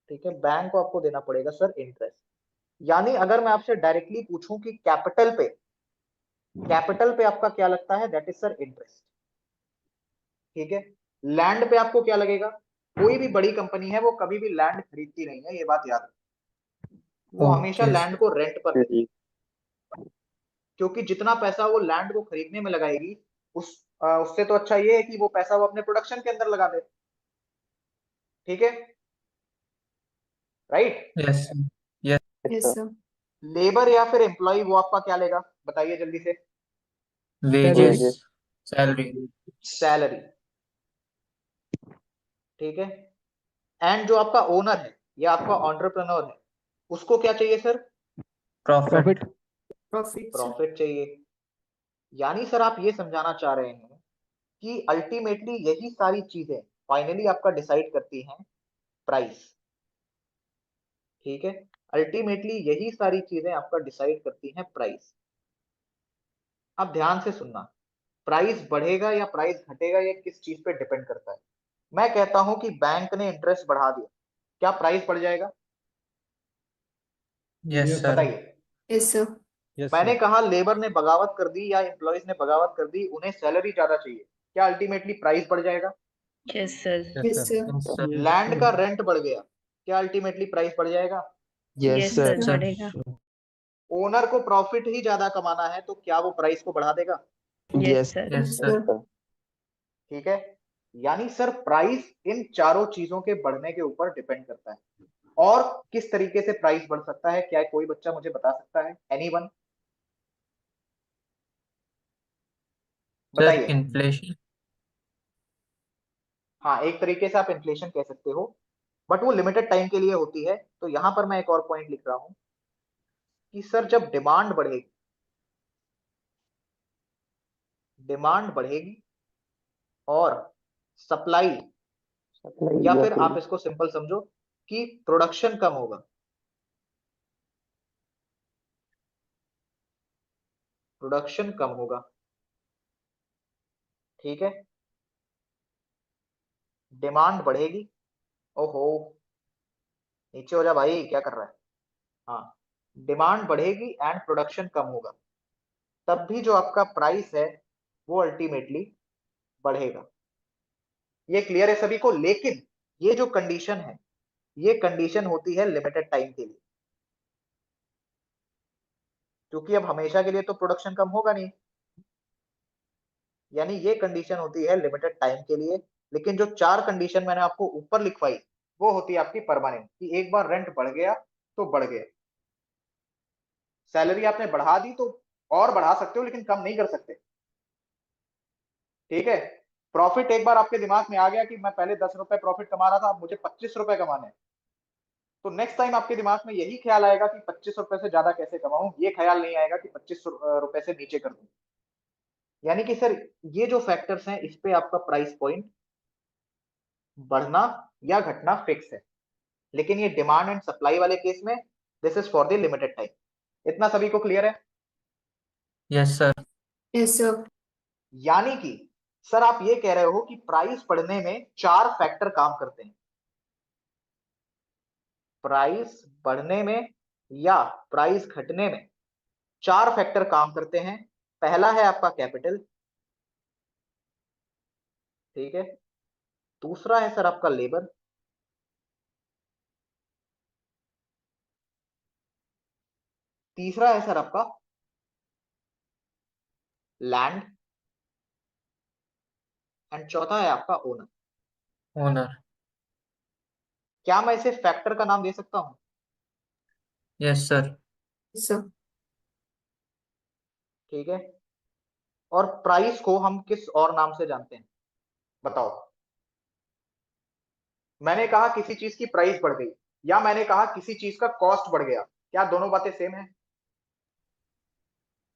ठीक है। बैंक को आपको देना पड़ेगा सर इंटरेस्ट। यानी अगर मैं आपसे डायरेक्टली पूछूं कि कैपिटल पे आपका क्या लगता है, दैट इज सर इंटरेस्ट, ठीक है। लैंड पे आपको क्या लगेगा? कोई भी बड़ी कंपनी है वो कभी भी लैंड खरीदती नहीं है, ये बात याद रखो। वो हमेशा ओके। लैंड को रेंट पर देती है, क्योंकि जितना पैसा वो लैंड को खरीदने में लगाएगी उससे तो अच्छा ये है कि वो पैसा वो अपने प्रोडक्शन के अंदर लगा दे, ठीक है, right. Yes yes. Yes sir. Labour या फिर एम्प्लॉय वो आपका क्या लेगा बताइए जल्दी से? Wages, salary. सैलरी, ठीक है। एंड जो आपका ओनर है या आपका एंटरप्रेन्योर है, उसको क्या चाहिए sir? Profit. Profit sir. Profit चाहिए। यानी सर आप ये समझाना चाह रहे हैं कि अल्टीमेटली यही सारी चीजें फाइनली आपका डिसाइड करती हैं प्राइस, ठीक है। अल्टीमेटली यही सारी चीजें आपका डिसाइड करती हैं प्राइस। अब ध्यान से सुनना, प्राइस बढ़ेगा या प्राइस घटेगा ये किस चीज पे डिपेंड करता है? मैं कहता हूं कि बैंक ने इंटरेस्ट बढ़ा दिया, क्या प्राइस बढ़ जाएगा? Yes sir. बताइए। Yes sir. यस मैंने सर। कहा लेबर ने बगावत कर दी या एम्प्लॉयज ने बगावत कर दी, उन्हें सैलरी ज्यादा चाहिए, क्या अल्टीमेटली प्राइस बढ़ जाएगा? Yes sir. Yes yes sir. Sir. Land का रेंट बढ़ गया, क्या अल्टीमेटली प्राइस बढ़ जाएगा? Yes sir, sir. बढ़ेगा। ओनर को प्रॉफिट ही ज्यादा कमाना है तो क्या वो प्राइस को बढ़ा देगा? Yes sir. Yes sir. ठीक है, यानी सर प्राइस इन चारों चीजों के बढ़ने के ऊपर डिपेंड करता है। और किस तरीके से प्राइस बढ़ सकता है, क्या कोई बच्चा मुझे बता सकता है? एनीवन सर बताइए। इन्फ्लेशन। हाँ, एक तरीके से आप इन्फ्लेशन कह सकते हो, बट वो लिमिटेड टाइम के लिए होती है। तो यहां पर मैं एक और पॉइंट लिख रहा हूं कि सर जब डिमांड बढ़ेगी और सप्लाई, या फिर आप इसको सिंपल समझो कि प्रोडक्शन कम होगा, प्रोडक्शन कम होगा, ठीक है, डिमांड बढ़ेगी। ओहो, नीचे हो जा भाई, क्या कर रहा है? हाँ, डिमांड बढ़ेगी एंड प्रोडक्शन कम होगा, तब भी जो आपका प्राइस है वो अल्टीमेटली बढ़ेगा। ये क्लियर है सभी को? लेकिन ये जो कंडीशन है, ये कंडीशन होती है लिमिटेड टाइम के लिए, क्योंकि अब हमेशा के लिए तो प्रोडक्शन कम होगा नहीं। यानी ये कंडीशन होती है लिमिटेड टाइम के लिए। लेकिन जो चार कंडीशन मैंने आपको ऊपर लिखवाई, वो होती है आपकी परमानेंट, कि एक बार रेंट बढ़ गया तो बढ़ गया। सैलरी आपने बढ़ा दी तो और बढ़ा सकते हो, लेकिन कम नहीं कर सकते, ठीक है। प्रॉफिट एक बार आपके दिमाग में आ गया कि मैं पहले 10 रुपए प्रॉफिट कमा रहा था, अब मुझे 25 रुपए कमाने हैं, तो नेक्स्ट टाइम आपके दिमाग में यही ख्याल आएगा कि 25 रुपए से ज्यादा कैसे कमाऊं, ये ख्याल नहीं आएगा कि 25 रुपए से नीचे कर दूं। यानी कि सर ये जो फैक्टर्स हैं, इस पे आपका प्राइस पॉइंट बढ़ना या घटना फिक्स है। लेकिन ये डिमांड एंड सप्लाई वाले केस में this is for the limited time. इतना सभी को क्लियर है? Yes sir. Yes sir. यानी कि सर आप ये कह रहे हो कि प्राइस बढ़ने में चार फैक्टर काम करते हैं, प्राइस बढ़ने में या प्राइस घटने में चार फैक्टर काम करते हैं। पहला है आपका कैपिटल, ठीक है, दूसरा है सर आपका लेबर, तीसरा है सर आपका लैंड, एंड चौथा है आपका ओनर। ओनर। क्या मैं इसे फैक्टर का नाम दे सकता हूं? Yes sir. सर। ठीक है, और प्राइस को हम किस और नाम से जानते हैं, बताओ? मैंने कहा किसी चीज की प्राइस बढ़ गई, या मैंने कहा किसी चीज का कॉस्ट बढ़ गया, क्या दोनों बातें सेम है?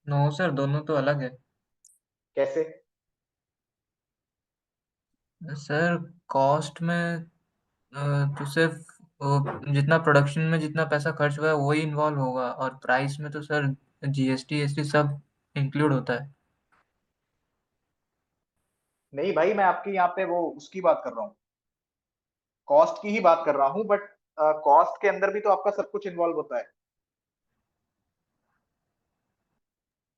नो सर, दोनों तो अलग है। कैसे? सर कॉस्ट में तो सिर्फ जितना प्रोडक्शन में जितना पैसा खर्च हुआ है वही इन्वॉल्व होगा, और प्राइस में तो सर जीएसटी एसटी सब इंक्लूड होता है। नहीं भाई, मैं आपकी यहाँ पे वो उसकी बात कर रहा हूँ, कॉस्ट की ही बात कर रहा हूँ, बट कॉस्ट के अंदर भी तो आपका सब कुछ इन्वॉल्व होता है।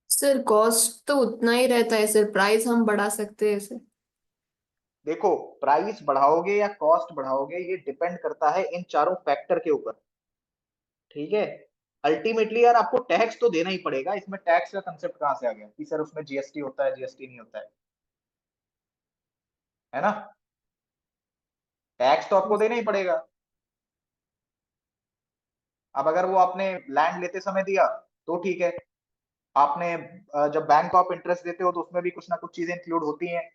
सर कॉस्ट तो उतना ही रहता है सर, प्राइस हम बढ़ा सकते हैं सर। देखो, प्राइस बढ़ाओगे या कॉस्ट बढ़ाओगे, ये डिपेंड करता है इन चारों फैक्टर के ऊपर, ठीक है। अल्टीमेटली यार आपको टैक्स तो देना ही पड़ेगा। इसमें टैक्स का कंसेप्ट कहाँ से आ गया कि सर उसमें जीएसटी होता है, जीएसटी नहीं होता है ना? टैक्स तो आपको देना ही पड़ेगा। अब अगर वो आपने लैंड लेते समय दिया तो ठीक है, आपने जब बैंक ऑफ इंटरेस्ट देते हो तो उसमें भी कुछ ना कुछ चीजें इंक्लूड होती हैं,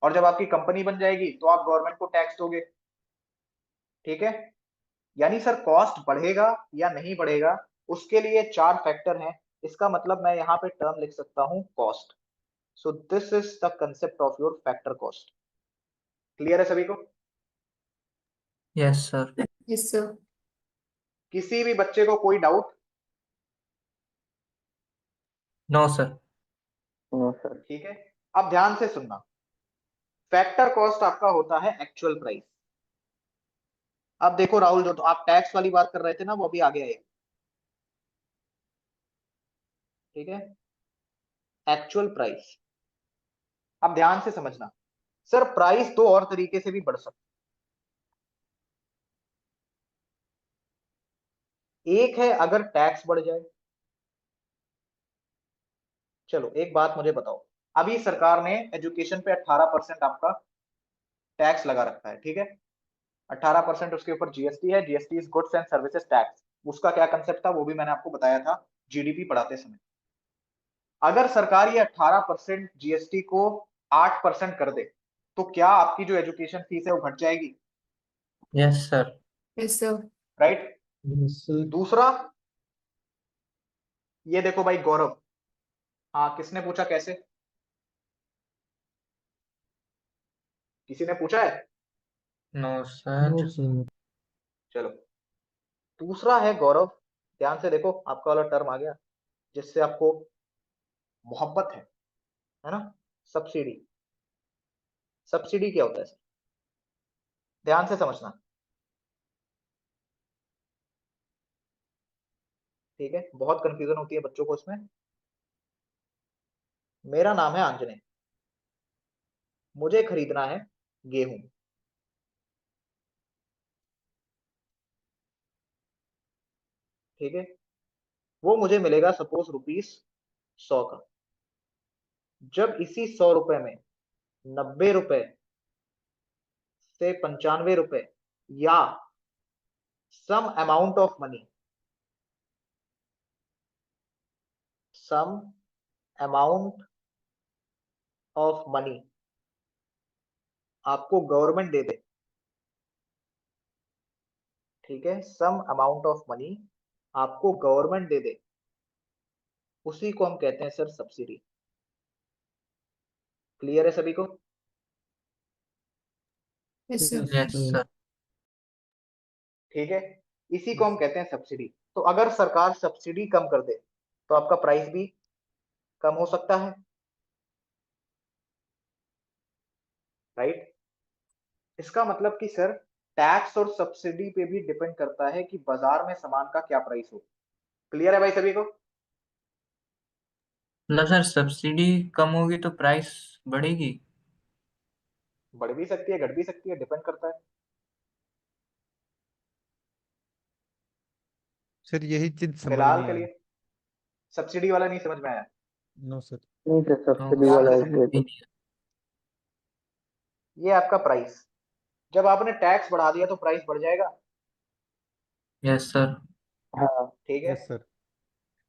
और जब आपकी कंपनी बन जाएगी तो आप गवर्नमेंट को टैक्स दोगे, ठीक है। यानी सर कॉस्ट बढ़ेगा या नहीं बढ़ेगा, उसके लिए चार फैक्टर हैं। इसका मतलब मैं यहाँ पे टर्म लिख सकता हूँ cost. So this is the concept of your factor cost. Clear है सभी को? Yes sir. Yes sir. किसी भी बच्चे को कोई डाउट? No sir. ठीक है, अब ध्यान से सुनना। फैक्टर कॉस्ट आपका होता है एक्चुअल प्राइस। अब देखो राहुल, जो तो आप टैक्स वाली बात कर रहे थे ना, वो अभी आगे आएगा, ठीक है। एक्चुअल प्राइस, अब ध्यान से समझना। सर प्राइस दो और तरीके से भी बढ़ सकता है। एक है अगर टैक्स बढ़ जाए। चलो एक बात मुझे बताओ, अभी सरकार ने एजुकेशन पे 18% आपका टैक्स लगा रखा है, ठीक है। 18% उसके ऊपर जीएसटी है, GST is goods and services tax. उसका क्या कंसेप्ट था वो भी मैंने आपको बताया था जीडीपी पढ़ाते समय। अगर सरकार ये 18% जीएसटी को 8% कर दे तो क्या आपकी जो एजुकेशन फीस है वो घट जाएगी? Yes sir. Yes sir. Right. Yes, sir. दूसरा, ये देखो भाई गौरव, हाँ किसने पूछा कैसे? किसी ने पूछा है? No sir. No, sir. चलो, दूसरा है गौरव, ध्यान से देखो, आपका वाला टर्म आ गया जिससे आपको मोहब्बत है ना? सब्सिडी। सब्सिडी क्या होता है सर? ध्यान से समझना, ठीक है, बहुत कंफ्यूजन होती है बच्चों को इसमें। मेरा नाम है आंजने, मुझे खरीदना है गेहूं, ठीक है, वो मुझे मिलेगा सपोज ₹100 का। जब इसी 100 रुपए में 90 रुपए से 95 रुपए या some amount of money, some amount of money आपको गवर्नमेंट दे दे, ठीक है, सम अमाउंट ऑफ मनी आपको गवर्नमेंट दे दे, उसी को हम कहते हैं सर सब्सिडी। क्लियर है सभी को? Yes sir. Yes sir. ठीक है, इसी को हम कहते हैं सब्सिडी। तो अगर सरकार सब्सिडी कम कर दे तो आपका प्राइस भी कम हो सकता है, राइट। इसका मतलब कि सर टैक्स और सब्सिडी पे भी डिपेंड करता है कि बाजार में सामान का क्या प्राइस हो। क्लियर है भाई सभी को? मतलब सर सब्सिडी कम होगी तो प्राइस बढ़ेगी? बढ़ भी सकती है, घट भी सकती है, डिपेंड करता है। सर यही चीज समझ फिलहाल नहीं के आई। लिए सब्सिडी वाला नहीं समझ में आया? No sir. नहीं सर, तो सब्सिडी ध्यान वाला से है समझो, ये तो। ये आपका प्राइस, जब आपने टैक्स बढ़ा दिया तो प्राइस बढ़ जाएगा, यस सर। हाँ। ठीक है। Yes sir.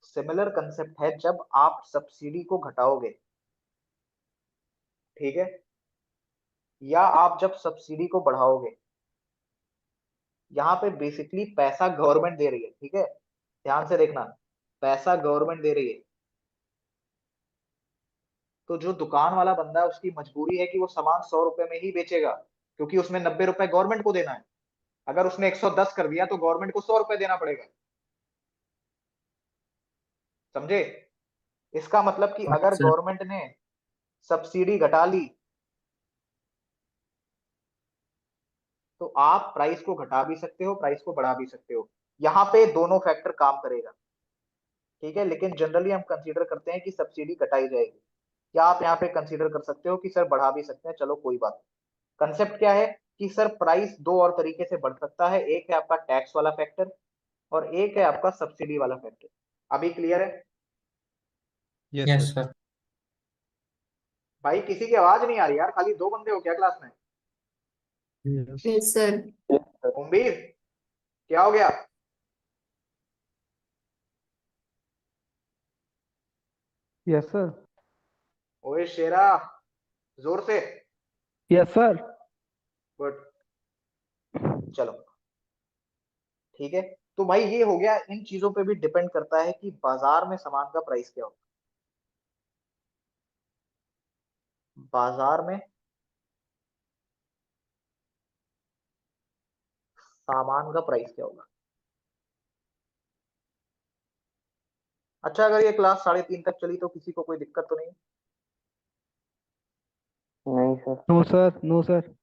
सिमिलर कंसेप्ट है जब आप सब्सिडी को घटाओगे, ठीक है, या आप जब सब्सिडी को बढ़ाओगे। यहाँ पे बेसिकली पैसा गवर्नमेंट दे रही है, ठीक है, ध्यान से देखना, पैसा गवर्नमेंट दे रही है। तो जो दुकान वाला बंदा है उसकी मजबूरी है कि वो सामान 100 रुपए में ही बेचेगा, क्योंकि उसमें 90 रुपए गवर्नमेंट को देना है। अगर उसने 110 कर दिया तो गवर्नमेंट को 100 रुपए देना पड़ेगा, समझे? इसका मतलब कि अगर सर गवर्नमेंट ने सब्सिडी घटा ली तो आप प्राइस को घटा भी सकते हो, प्राइस को बढ़ा भी सकते हो। यहाँ पे दोनों फैक्टर काम करेगा, ठीक है, लेकिन जनरली हम कंसीडर करते हैं कि सब्सिडी घटाई जाएगी। या आप यहाँ पे कंसीडर कर सकते हो कि सर बढ़ा भी सकते हैं, चलो कोई बात। कंसेप्ट क्या है कि सर प्राइस दो और तरीके से बढ़ सकता है, एक है आपका टैक्स वाला फैक्टर और एक है आपका सब्सिडी वाला फैक्टर। अभी क्लियर है? Yes yes sir. सर। भाई किसी की आवाज नहीं आ रही यार, खाली दो बंदे हो क्या क्लास में? यस। Yes sir. उम्मीद, क्या हो गया? Yes sir. ओए शेरा, जोर से। Yes sir. गुड, चलो ठीक है। तो भाई ये हो गया, इन चीजों पे भी डिपेंड करता है कि बाजार में सामान का प्राइस क्या होगा। बाजार में सामान का प्राइस क्या होगा? अच्छा, अगर ये क्लास 3:30 तक चली तो किसी को कोई दिक्कत तो नहीं? नहीं सर। No sir, no sir.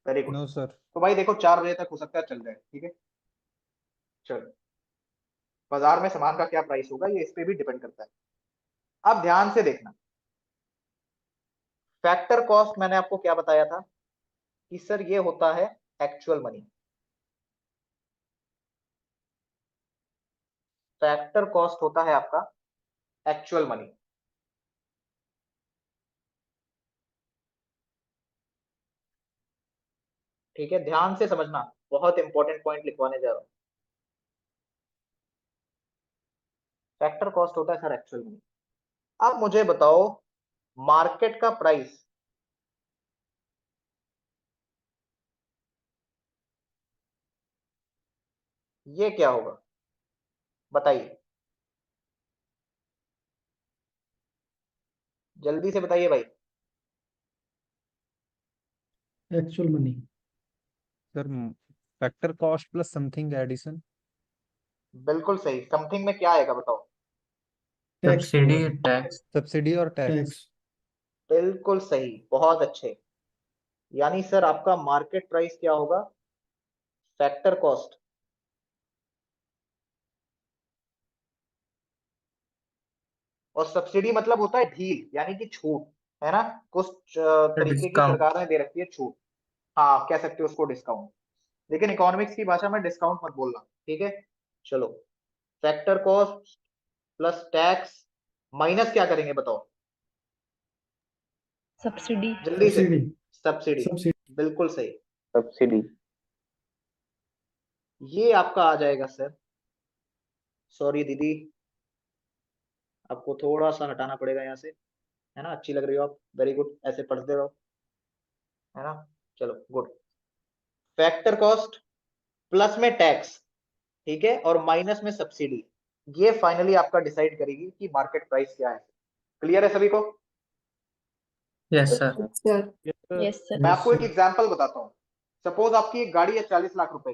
Very good. No sir. तो भाई देखो 4 बजे तक हो सकता है चल जाए, ठीक है। चलो, बाजार में सामान का क्या प्राइस होगा ये इस पे भी डिपेंड करता है। अब ध्यान से देखना, फैक्टर कॉस्ट मैंने आपको क्या बताया था कि सर ये होता है एक्चुअल मनी। फैक्टर कॉस्ट होता है आपका एक्चुअल मनी। ठीक है, ध्यान से समझना, बहुत इंपॉर्टेंट पॉइंट लिखवाने जा रहा हूँ। फैक्टर कॉस्ट होता है सर एक्चुअल में। अब मुझे बताओ मार्केट का प्राइस ये क्या होगा, बताइए, जल्दी से बताइए भाई। Actual money. Sir factor cost plus something addition. बिल्कुल सही। समथिंग में क्या आएगा बताओ। टैक्स सब्सिडी होगा। टैक्स। सब्सिडी और टैक्स। टैक्स। बिल्कुल सही, बहुत अच्छे। यानी सर आपका मार्केट प्राइस क्या होगा, फैक्टर कॉस्ट और सब्सिडी मतलब होता है ढील, यानी कि छूट, है ना, कुछ तरीके की डिस्काउंट। सरकार ने दे रखी है छूट। हाँ कह सकते हो उसको डिस्काउंट, लेकिन इकोनॉमिक्स की भाषा में डिस्काउंट मत बोलना, ठीक है। चलो, factor cost plus tax minus क्या करेंगे बताओ सब्सिडी। जल्दी से। सब्सिडी। Subsidy, subsidy. बिल्कुल सही, सब्सिडी। ये आपका आ जाएगा सर, सॉरी दीदी, आपको थोड़ा सा हटाना पड़ेगा यहाँ से, है ना, अच्छी लग रही हो आप, वेरी गुड, ऐसे पढ़ते रहो, है ना। चलो गुड। फैक्टर कॉस्ट प्लस में टैक्स, ठीक है, और माइनस में सब्सिडी, ये फाइनली आपका डिसाइड करेगी कि मार्केट प्राइस क्या है। क्लियर है सभी को। Yes sir. Sir yes sir. मैं आपको एक एग्जांपल बताता हूँ। सपोज आपकी एक गाड़ी है 40 लाख रुपए,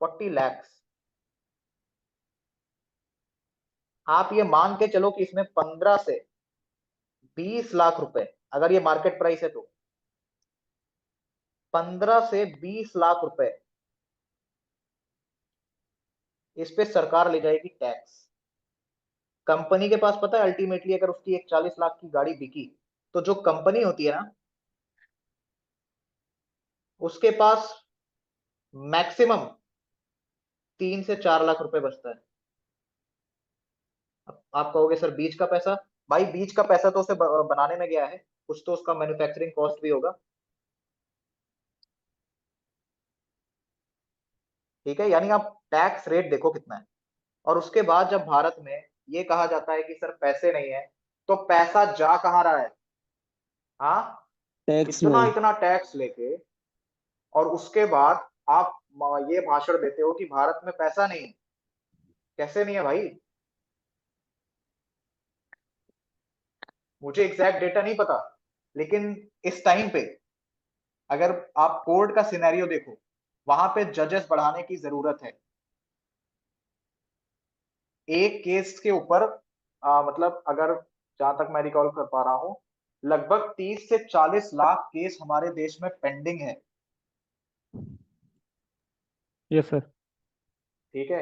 40 लैक्स। आप ये मान के चलो कि इसमें 15 से 20 लाख रुपए, अगर ये मार्केट प्राइस है तो 15 से 20 लाख रुपए इस पे सरकार ले जाएगी टैक्स। कंपनी के पास पता है अल्टीमेटली अगर उसकी एक 40 लाख की गाड़ी बिकी, तो जो कंपनी होती है ना, उसके पास मैक्सिमम 3 से 4 लाख रुपए बचता है। अब आप कहोगे सर बीज का पैसा, भाई बीज का पैसा तो उसे बनाने में गया है, कुछ तो उसका मैन्युफैक्चरिंग कॉस्ट भी होगा, ठीक है। यानी आप टैक्स रेट देखो कितना है, और उसके बाद जब भारत में ये कहा जाता है कि सर पैसे नहीं है, तो पैसा जा कहाँ रहा है, हाँ, टैक्स इतना में। इतना टैक्स लेके, और उसके बाद आप ये भाषण देते हो कि भारत में पैसा नहीं है। कैसे नहीं है भाई, मुझे एग्जैक्ट डेटा नहीं पता, लेकिन इस टाइम पे अगर आप कोर्ट का सिनेरियो देखो, वहां पे जजेस बढ़ाने की जरूरत है। एक केस के ऊपर मतलब अगर, जहां तक मैं रिकॉल कर पा रहा हूं, लगभग 30 से 40 लाख केस हमारे देश में पेंडिंग है, यस सर। ठीक है।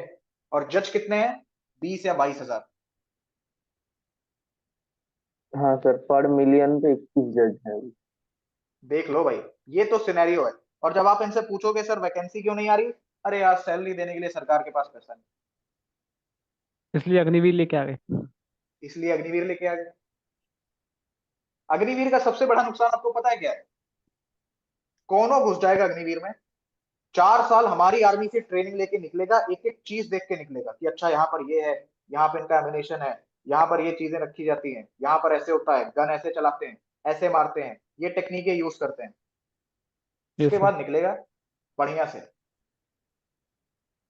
और जज कितने हैं, 20 या 22 हजार। हाँ सर, पर मिलियन पे 21 जज है। देख लो भाई, ये तो सिनेरियो है। और जब आप इनसे पूछोगे सर वैकेंसी क्यों नहीं आ रही, अरे यार सैलरी देने के लिए सरकार के पास पैसा नहीं, इसलिए अग्निवीर लेके आ गए। इसलिए अग्निवीर लेके आ गए। अग्निवीर का सबसे बड़ा नुकसान आपको पता है क्या है, कौन घुस जाएगा अग्निवीर में, 4 साल हमारी आर्मी से ट्रेनिंग लेके निकलेगा, एक एक चीज देख के निकलेगा कि अच्छा यहाँ पर ये है, यहाँ पे इनका एमिनेशन है, यहाँ पर ये चीजें रखी जाती हैं, यहाँ पर ऐसे होता है, गन ऐसे चलाते हैं, ऐसे मारते हैं, ये टेक्निकें यूज करते हैं। यस उसके सर। बाद निकलेगा बढ़िया से,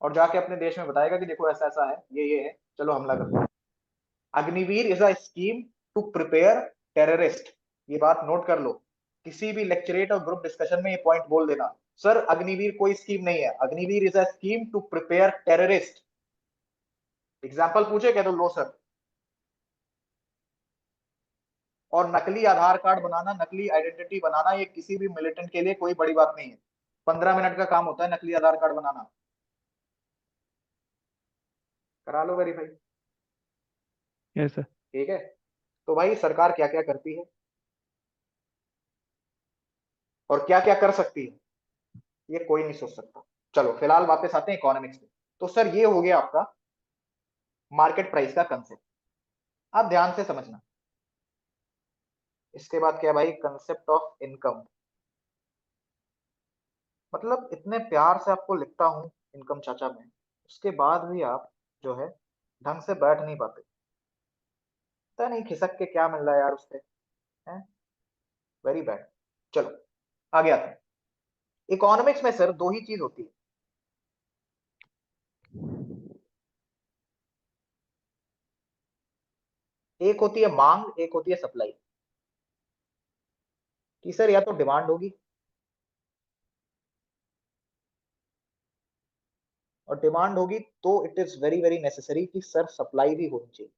और जाके अपने देश में बताएगा कि देखो ऐसा ऐसा है, ये है, चलो हमला करते हैं। Agniveer is a scheme to prepare terrorist, ये बात नोट कर लो, किसी भी लेक्चरेट और ग्रुप डिस्कशन में ये पॉइंट बोल देना, सर अग्निवीर कोई स्कीम नहीं है, Agniveer is a scheme to prepare terrorist. Example पूछे क्या तो लो सर। और नकली आधार कार्ड बनाना, नकली आइडेंटिटी बनाना, ये किसी भी मिलिटेंट के लिए कोई बड़ी बात नहीं है, 15 मिनट का काम होता है नकली आधार कार्ड बनाना, करा लो वेरीफाई, यस सर। ठीक है। तो भाई सरकार क्या क्या करती है और क्या क्या कर सकती है, ये कोई नहीं सोच सकता। चलो फिलहाल वापस आते हैं इकोनॉमिक्स में। तो सर ये हो गया आपका मार्केट प्राइस का कंसेप्ट, आप ध्यान से समझना। इसके बाद क्या है भाई, कंसेप्ट ऑफ इनकम। मतलब इतने प्यार से आपको लिखता हूँ इनकम चाचा में, उसके बाद भी आप जो है ढंग से बैठ नहीं पाते। पता नहीं खिसक के क्या मिल रहा है यार उससे, है वेरी बैड। चलो आगे आते हैं। इकोनॉमिक्स में सर दो ही चीज होती है, एक होती है मांग, एक होती है सप्लाई। कि सर या तो डिमांड होगी, और डिमांड होगी तो it is very very necessary कि सर सप्लाई भी होनी चाहिए।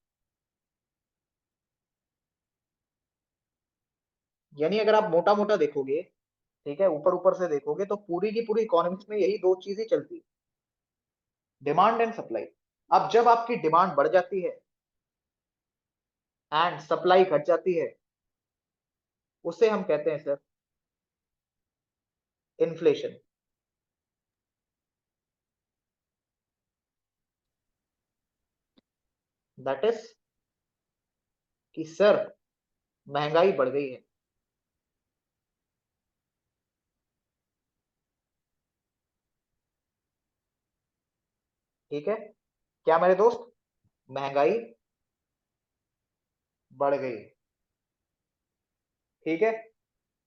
यानी अगर आप मोटा मोटा देखोगे, ठीक है, ऊपर ऊपर से देखोगे तो पूरी की पूरी इकोनॉमिक्स में यही दो चीज ही चलती है, डिमांड एंड सप्लाई। अब जब आपकी डिमांड बढ़ जाती है एंड सप्लाई घट जाती है, उसे हम कहते हैं सर इन्फ्लेशन। दैट इज कि सर महंगाई बढ़ गई है। ठीक है, क्या मेरे दोस्त, महंगाई बढ़ गई है। ठीक है,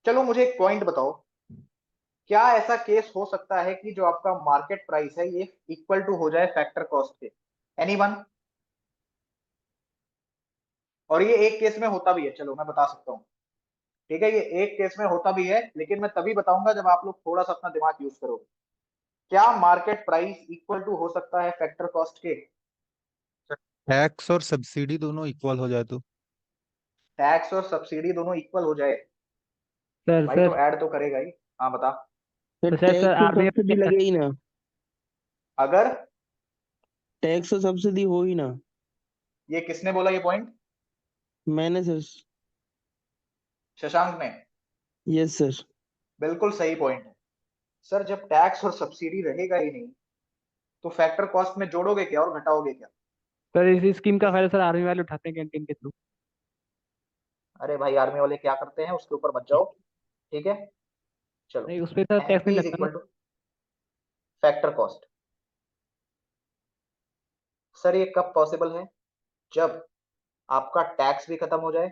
चलो मुझे एक पॉइंट बताओ, क्या ऐसा केस हो सकता है कि जो आपका मार्केट प्राइस है ये इक्वल टू हो जाए फैक्टर कॉस्ट के? एनीवन? और ये एक केस में होता भी है, चलो मैं बता सकता हूँ। ठीक है, ये एक केस में होता भी है, लेकिन मैं तभी बताऊंगा जब आप लोग थोड़ा सा अपना दिमाग यूज करोगे। क्या मार्केट प्राइस इक्वल टू हो सकता है फैक्टर कॉस्ट के? टैक्स और सब्सिडी दोनों इक्वल हो जाए तो। टैक्स और सब्सिडी दोनों इक्वल हो जाए, सर भाई तो सर ऐड तो करेगा ही। हाँ बता। तो सर टैक्स और आपने सब्सिडी लगे ही ना, अगर टैक्स और सब्सिडी हो ही ना। ये किसने बोला ये पॉइंट? मैंने सर। शशांक ने। Yes sir. बिल्कुल सही पॉइंट है सर। जब टैक्स और सब्सिडी रहेगा ही नहीं तो फैक्टर कॉस्ट में जोड़ोगे क्या और घटाओगे क्या? सर इस स्कीम का फायदा सर आर्मी वाले उठाते हैं कैंटीन के थ्रू। अरे भाई आर्मी वाले क्या करते हैं उसके ऊपर मत जाओ, ठीक है। चलो, नहीं उस पे सर टैक्स एनपी नहीं इज लगता ना। Equal two factor cost. Sir ये कब पॉसिबल है? जब आपका टैक्स भी खत्म हो जाए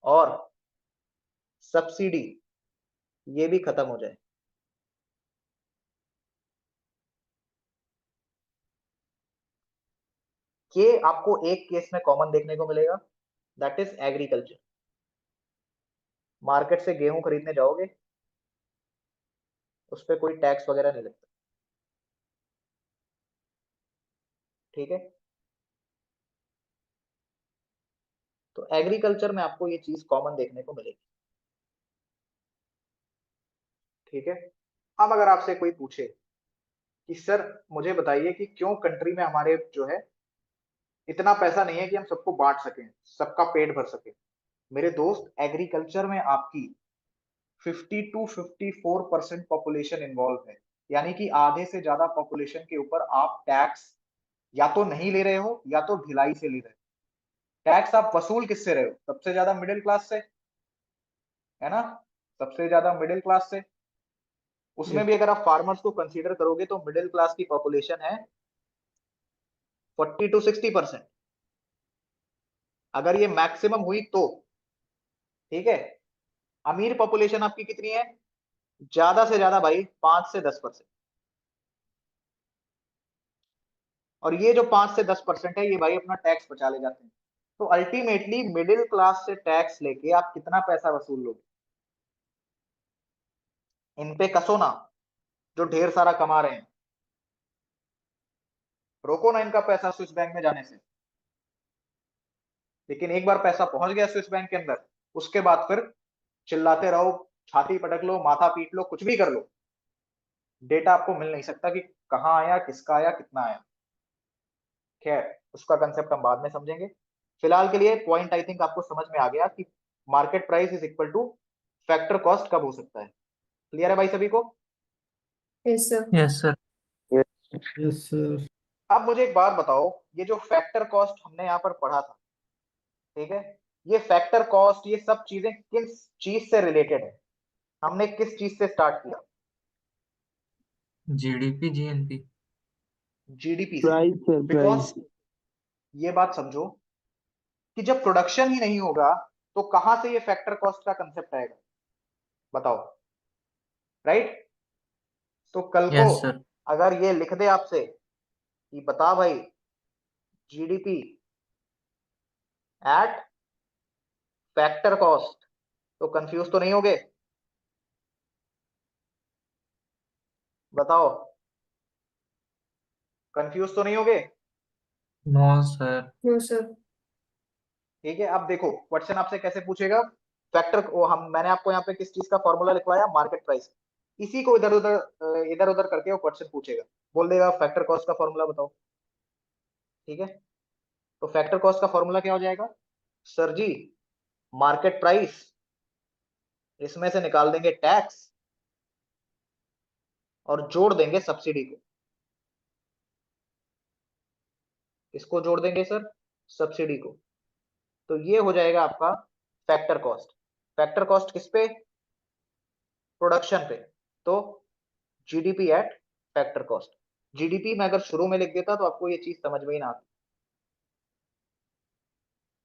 और सब्सिडी ये भी खत्म हो जाए। ये आपको एक केस में कॉमन देखने को मिलेगा, दैट इज एग्रीकल्चर। मार्केट से गेहूं खरीदने जाओगे, उस पर कोई टैक्स वगैरह नहीं लगता। ठीक है, तो एग्रीकल्चर में आपको ये चीज कॉमन देखने को मिलेगी। ठीक है, अब अगर आपसे कोई पूछे कि सर मुझे बताइए कि क्यों कंट्री में हमारे जो है इतना पैसा नहीं है कि हम सबको बांट सकें, सबका पेट भर सके। मेरे दोस्त एग्रीकल्चर में आपकी 50 to 54% पॉपुलेशन इन्वॉल्व है, यानी कि आधे से ज्यादा पॉपुलेशन के ऊपर आप टैक्स या तो नहीं ले रहे हो या तो ढिलाई से ले रहे हो। टैक्स आप वसूल किससे रहे हो? सबसे ज्यादा मिडिल क्लास से, है ना, सबसे ज्यादा मिडिल क्लास से। उसमें भी अगर आप फार्मर्स को कंसीडर करोगे तो मिडिल क्लास की पॉपुलेशन है 40 to 60%। अगर ये मैक्सिमम हुई तो, ठीक है, अमीर पॉपुलेशन आपकी कितनी है? ज्यादा से ज्यादा भाई 5 से 10%। और ये जो 5 से 10% है ये भाई अपना टैक्स बचा ले जाते हैं। तो अल्टीमेटली मिडिल क्लास से टैक्स लेके आप कितना पैसा वसूल लोगे? इन पे कसो ना, जो ढेर सारा कमा रहे हैं, रोको ना इनका पैसा स्विस बैंक में जाने से। लेकिन एक बार पैसा पहुंच गया स्विस बैंक के अंदर, उसके बाद फिर चिल्लाते रहो, छाती पटक लो, माथा पीट लो, कुछ भी कर लो, डेटा आपको मिल नहीं सकता कि कहाँ आया, किसका आया, कितना आया। खैर उसका कंसेप्ट हम बाद में समझेंगे। फिलहाल के लिए पॉइंट आई थिंक आपको समझ में आ गया कि market price is equal two factor cost कब हो सकता है। क्लियर है भाई सभी को? Yes sir. Yes sir. Yes sir. अब मुझे एक बात बताओ, ये जो फैक्टर कॉस्ट हमने यहाँ पर पढ़ा था, ठीक है, ये फैक्टर कॉस्ट ये सब चीजें किस चीज से रिलेटेड है? हमने किस चीज से स्टार्ट किया? GDP GNP. जीडीपी से। Price sir, because price. ये बात समझो कि जब प्रोडक्शन ही नहीं होगा तो कहां से ये फैक्टर कॉस्ट का कंसेप्ट आएगा? बताओ। राइट? तो कल को यस सर। अगर ये लिख दे आपसे कि बता भाई जीडीपी एट फैक्टर कॉस्ट, तो कंफ्यूज तो नहीं होगे? बताओ, कंफ्यूज तो नहीं होगे? No sir. No sir. ठीक है, अब देखो क्वेश्चन आपसे कैसे पूछेगा। फैक्टर वो हम मैंने आपको यहाँ पे किस चीज का फॉर्मूला लिखवाया? Market price. इसी को इधर उधर करके वो क्वेश्चन पूछेगा, बोल देगा फैक्टर कॉस्ट का फॉर्मूला बताओ। ठीक है, तो फैक्टर कॉस्ट का फॉर्मूला क्या हो जाएगा सर जी? मार्केट प्राइस, इसमें से निकाल देंगे टैक्स और जोड़ देंगे सब्सिडी को। इसको जोड़ देंगे सर, सब्सिडी को। तो ये हो जाएगा आपका फैक्टर कॉस्ट। फैक्टर कॉस्ट किस पे? प्रोडक्शन पे। तो GDP at factor cost. GDP में अगर शुरू में लिख देता तो आपको ये चीज समझ में ही ना आती,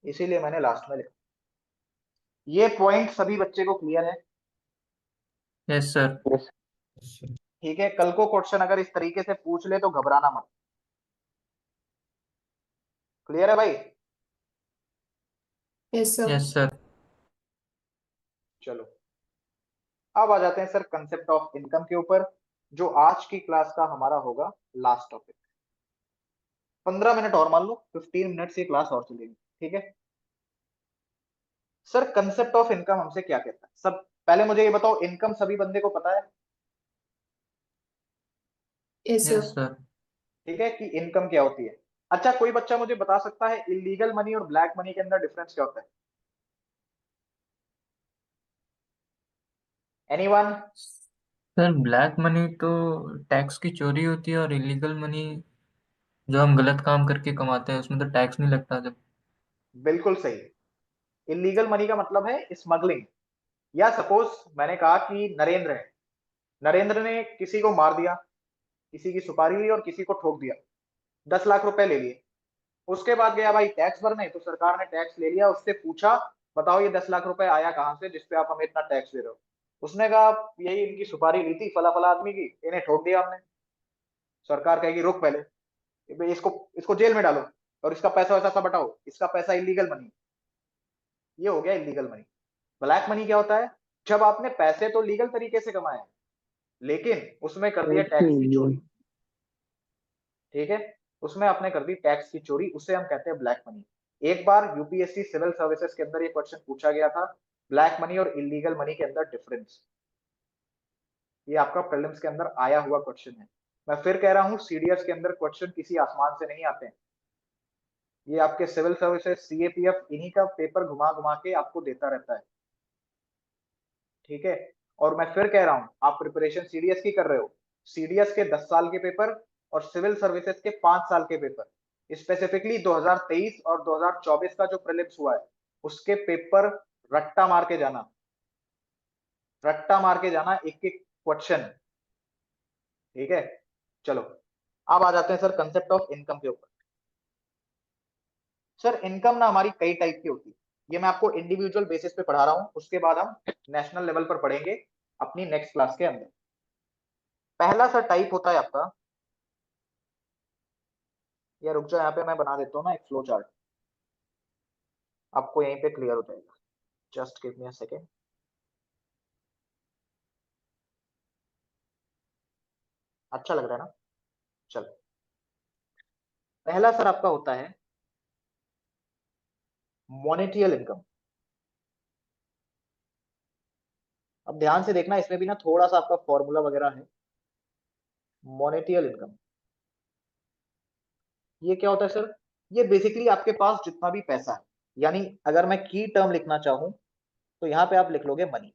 इसीलिए मैंने लास्ट में लिखा। ये पॉइंट सभी बच्चे को क्लियर है? Yes sir. ठीक है, कल को क्वेश्चन अगर इस तरीके से पूछ ले तो घबराना मत। क्लियर है भाई? Yes sir. Yes sir. चलो, अब आ जाते हैं सर कंसेप्ट ऑफ इनकम के ऊपर, जो आज की क्लास का हमारा होगा लास्ट टॉपिक। 15 मिनट और मान लो, 15 मिनट से क्लास और चलेगी। ठीक है सर, कंसेप्ट ऑफ इनकम हमसे क्या कहता है? सब पहले मुझे ये बताओ, इनकम सभी बंदे को पता है? Yes yes sir. सर। ठीक है, कि इनकम क्या होती है। अच्छा, कोई बच्चा मुझे बता सकता है इलीगल मनी और ब्लैक मनी के अंदर डिफरेंस क्या होता है? एनीवन? सर ब्लैक मनी तो टैक्स की चोरी होती है, और इलीगल मनी जो हम गलत काम करके कमाते हैं उसमें तो टैक्स नहीं लगता जब। बिल्कुल सही। इलीगल मनी का मतलब है स्मगलिंग। या सपोज मैंने कहा कि नरेंद्र है, नरेंद्र ने किसी को मार दिया, किसी की सुपारी ली और किसी को ठोक दिया, 10 लाख रुपए ले लिए। उसके बाद गया भाई टैक्स भरने, तो सरकार ने टैक्स ले लिया, उससे पूछा बताओ ये 10 लाख रुपए आया कहां से जिसपे आप हमें इतना टैक्स दे रहे हो? उसने कहा यही इनकी सुपारी ली थी फला फला आदमी की, इन्हें ठोक दिया हमने। सरकार कहेगी रुक पहले, इसको इसको जेल में डालो और इसका पैसा वैसा सब हटाओ, इसका पैसा इलीगल मनी। ये हो गया इलीगल मनी। ब्लैक मनी क्या होता है? जब आपने पैसे तो लीगल तरीके से कमाए हैं, लेकिन उसमें कर दिया टैक्स टैक्स नहीं की दिया। चोरी। ठीक है, उसमें आपने कर दी टैक्स की चोरी, उसे हम कहते हैं ब्लैक मनी। एक बार यूपीएससी सिविल सर्विसेज के अंदर ये क्वेश्चन पूछा गया था, ब्लैक मनी और इलीगल मनी के अंदर डिफरेंस। ये आपका प्रीलिम्स के अंदर आया हुआ क्वेश्चन है। मैं फिर कह रहा हूं, सीडीएस के अंदर क्वेश्चन किसी आसमान से नहीं आते हैं। ये आपके सिविल सर्विसेज सीएपीएफ इन्हीं का पेपर घुमा घुमा के आपको देता रहता है। ठीक है, और मैं फिर कह रहा हूं, आप प्रिपरेशन सीडीएस की कर रहे हो, सीडीएस के 10 साल के पेपर और सिविल सर्विसेज के 5 साल के पेपर, स्पेसिफिकली 2023 और 2024 का जो प्रीलिम्स हुआ है उसके पेपर रट्टा मार के जाना, रट्टा मार के जाना, एक एक क्वेश्चन। ठीक है, चलो अब आ जाते हैं सर कंसेप्ट ऑफ इनकम के ऊपर। सर इनकम ना हमारी कई टाइप की होती है, ये मैं आपको इंडिविजुअल बेसिस पे पढ़ा रहा हूं, उसके बाद हम नेशनल लेवल पर पढ़ेंगे अपनी नेक्स्ट क्लास के अंदर। पहला सर टाइप होता है आपका, या रुक जाओ यहाँ पे मैं बना देता हूँ ना एक फ्लो चार्ट, आपको यहीं पे क्लियर हो जाएगा। Just give me a second. अच्छा लग रहा है ना? चलो, पहला सर आपका होता है मॉनेटियल इनकम। अब ध्यान से देखना, इसमें भी ना थोड़ा सा आपका फॉर्मूला वगैरह है। मॉनेटियल इनकम ये क्या होता है सर? ये बेसिकली आपके पास जितना भी पैसा है, यानी अगर मैं की टर्म लिखना चाहूं तो यहाँ पे आप लिख लोगे मनी।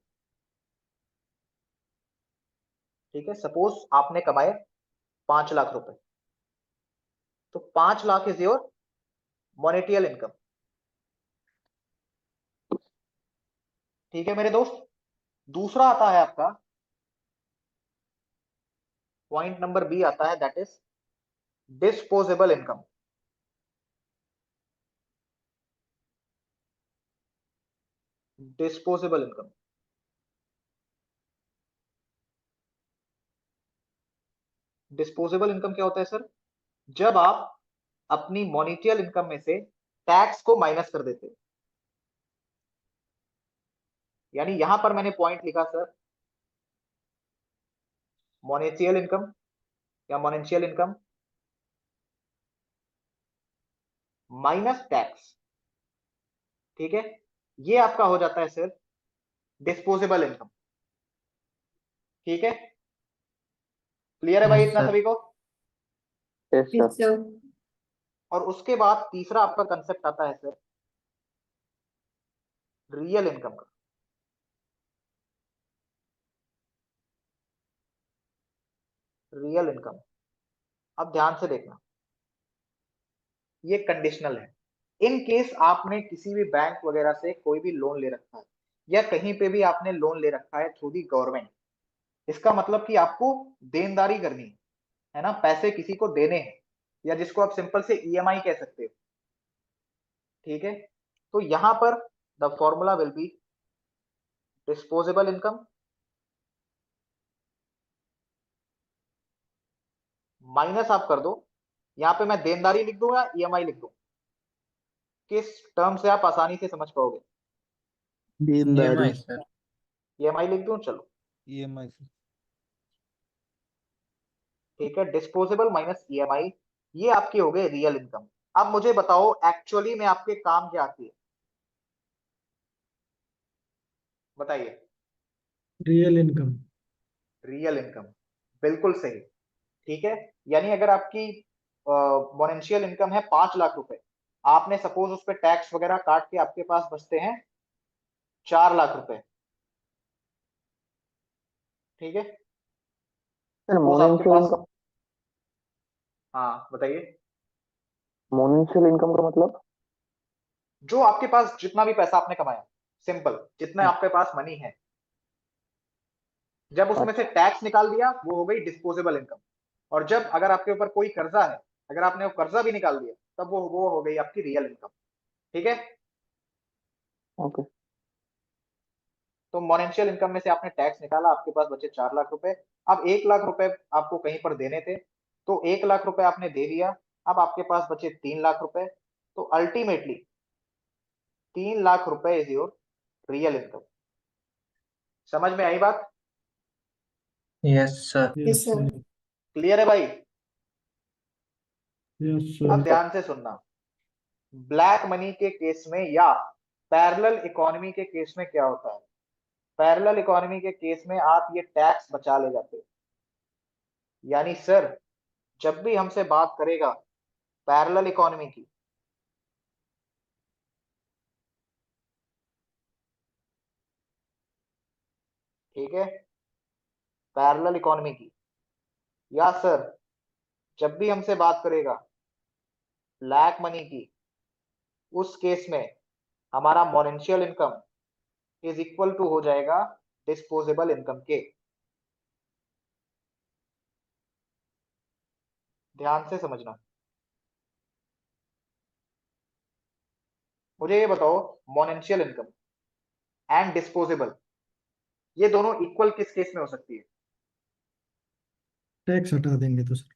ठीक है, सपोज आपने कमाए 5 लाख रुपए, तो 5 लाख इज योर मॉनेटियल इनकम। ठीक है मेरे दोस्त, दूसरा आता है आपका पॉइंट नंबर बी आता है, that is disposable income. Disposable income, disposable income क्या होता है सर? जब आप अपनी मॉनिटरी इनकम में से टैक्स को माइनस कर देते, यानी यहां पर मैंने पॉइंट लिखा सर, मॉनिटरी इनकम या मॉनेंशियल इनकम माइनस टैक्स, ठीक है, ये आपका हो जाता है सर डिस्पोजेबल इनकम। ठीक है, क्लियर है भाई यस इतना सर। सभी को? Yes Yes, sir. sir. और उसके बाद तीसरा आपका कंसेप्ट आता है सर रियल इनकम का। रियल इनकम, अब ध्यान से देखना, ये कंडीशनल है। इन केस आपने किसी भी बैंक वगैरह से कोई भी लोन ले रखा है या कहीं पे भी आपने लोन ले रखा है थ्रू दी गवर्नमेंट, इसका मतलब कि आपको देनदारी करनी है ना, पैसे किसी को देने हैं, या जिसको आप सिंपल से ईएमआई कह सकते हो। ठीक है, तो यहां पर the formula will be disposable income minus आप कर दो, यहां पे मैं देनदारी लिख दूं या ईएमआई लिख दूं, किस टर्म से आप आसानी से समझ पाओगे? देनदारी। EMI sir. ईएमआई लिख दूं, चलो ईएमआई से। ठीक है, डिस्पोजेबल माइनस ईएमआई, ये आपकी हो गई रियल इनकम। अब मुझे बताओ एक्चुअली में आपके काम क्या आती है, बताइए। Real income. रियल इनकम, बिल्कुल सही। ठीक है, यानी अगर आपकी मोनेंशियल इनकम है 5 लाख रुपए, आपने सपोज उस पर टैक्स वगैरह काट के आपके पास बचते हैं 4 लाख रुपए, ठीक है, सर सपोज आपके मोनेंशियल पास, इनकम, हाँ बताइए, मोनेंशियल इनकम का मतलब? जो आपके पास जितना भी पैसा आपने कमाया, सिंपल, जितना आपके पास मनी है, जब उसमें से अच्छा। टैक्स निकाल दिया वो हो गई डिस्पोजेबल इनकम। और जब अगर आपके ऊपर कोई कर्जा है, अगर आपने वो कर्जा भी निकाल दिया, तब वो हो गई आपकी रियल इनकम। ठीक है, ओके। तो मोनेंशियल इनकम में से आपने टैक्स निकाला, आपके पास बचे 4 लाख रुपए। अब 1 लाख रुपए आपको कहीं पर देने थे, तो 1 लाख रुपए आपने दे दिया, अब आपके पास बचे 3 लाख रुपए। तो अल्टीमेटली 3 लाख रुपए इज योर रियल इनकम। समझ में आई बात? Yes sir. Yes, sir. Clear है भाई? यस अब सर। ध्यान से सुनना, ब्लैक मनी के केस में या पैरेलल इकोनॉमी के केस में क्या होता है? पैरेलल इकोनॉमी के केस में आप ये टैक्स बचा ले जाते हो, यानी सर जब भी हमसे बात करेगा पैरेलल इकोनॉमी की, ठीक है, पैरेलल इकोनॉमी की, या सर जब भी हमसे बात करेगा ब्लैक मनी की, उस केस में हमारा मोनेंशियल इनकम इज इक्वल टू हो जाएगा डिस्पोजेबल इनकम के। ध्यान से समझना, मुझे ये बताओ मोनेंशियल इनकम एंड डिस्पोजेबल, ये दोनों इक्वल किस केस में हो सकती है? टैक्स हटा देंगे तो सर।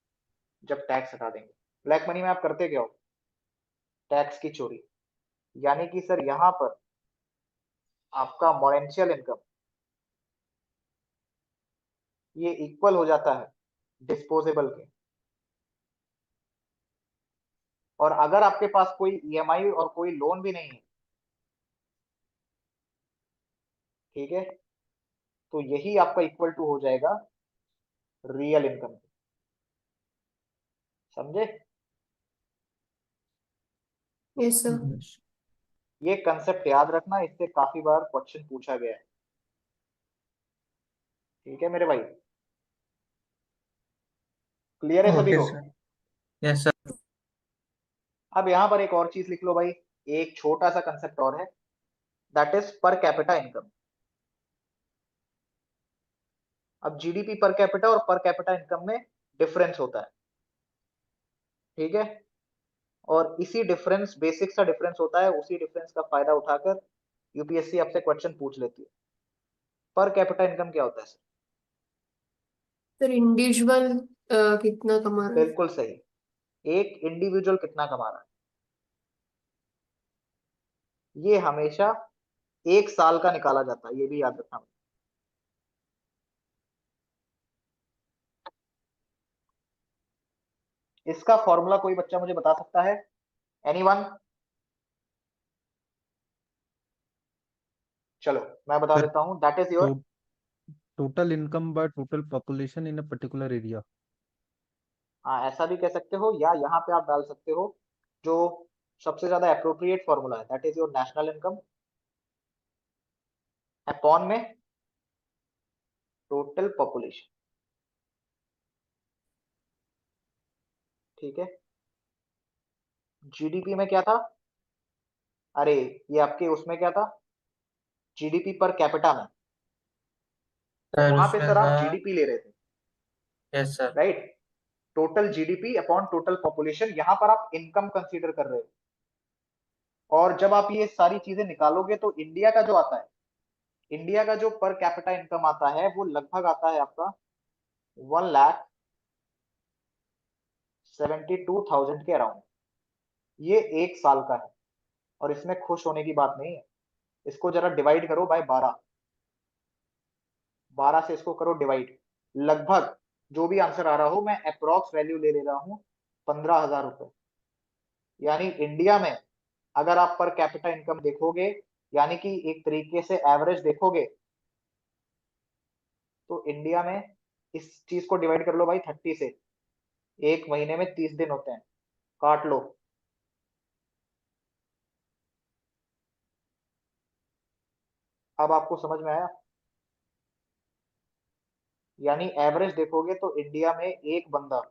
जब टैक्स हटा देंगे। ब्लैक मनी में आप करते क्या हो? टैक्स की चोरी। यानी कि सर यहां पर आपका मोनेंशियल इनकम ये इक्वल हो जाता है डिस्पोजेबल के। और अगर आपके पास कोई ईएमआई और कोई लोन भी नहीं है, ठीक है, तो यही आपका इक्वल टू हो जाएगा रियल इनकम। समझे? Yes, sir. यस। ये कंसेप्ट याद रखना, इससे काफी बार क्वेश्चन पूछा गया है। ठीक है मेरे भाई, क्लियर है सभी ओके को? सर। Yes sir. अब यहां पर एक और चीज लिख लो भाई, एक छोटा सा कंसेप्ट और है, that is per capita income. अब जीडीपी पर कैपिटा और पर कैपिटा इनकम में डिफरेंस होता है, ठीक है, और इसी डिफरेंस, बेसिक सा डिफरेंस होता है, उसी डिफरेंस का फायदा उठाकर यूपीएससी आपसे क्वेश्चन पूछ लेती है। पर कैपिटा इनकम क्या होता है सर? सर इंडिविजुअल कितना कमा रहा है? बिल्कुल सही, एक इंडिविजुअल कितना कमा रहा है, ये हमेशा एक साल का निकाला जाता है, ये भी याद रखना। इसका फॉर्मूला कोई बच्चा मुझे बता सकता है? एनीवन? चलो मैं बता सर देता हूं, that is your total income by total population in a particular area. हाँ, ऐसा भी कह सकते हो, या यहाँ पे आप डाल सकते हो जो सबसे ज्यादा अप्रोप्रिएट फॉर्मूला है, that is your national income upon में टोटल पॉपुलेशन, ठीक है। जीडीपी में क्या था? अरे ये आपके उसमें क्या था, जीडीपी पर कैपिटा में, सर वहां पे उसमें सर था। आप जीडीपी ले रहे थे, yes sir. Right, total GDP upon total population, यहां पर आप इनकम कंसीडर कर रहे हो। और जब आप ये सारी चीजें निकालोगे तो इंडिया का जो आता है, इंडिया का जो पर कैपिटा इनकम आता है वो लगभग आता है आपका 1,72,000 के अराउंड। ये एक साल का है, और इसमें खुश होने की बात नहीं है। इसको जरा डिवाइड करो बाय 12, 12 से इसको करो डिवाइड, लगभग जो भी आंसर आ रहा हो, मैं अप्रोक्स वैल्यू ले रहा हूं 15,000 रुपए। यानी इंडिया में अगर आप पर कैपिटा इनकम देखोगे, यानी कि एक तरीके से एवरेज देखोगे, तो इंडिया में इस चीज को डिवाइड कर लो भाई 30 से, एक महीने में 30 दिन होते हैं, काट लो। अब आपको समझ में आया? यानी एवरेज देखोगे तो इंडिया में एक बंदा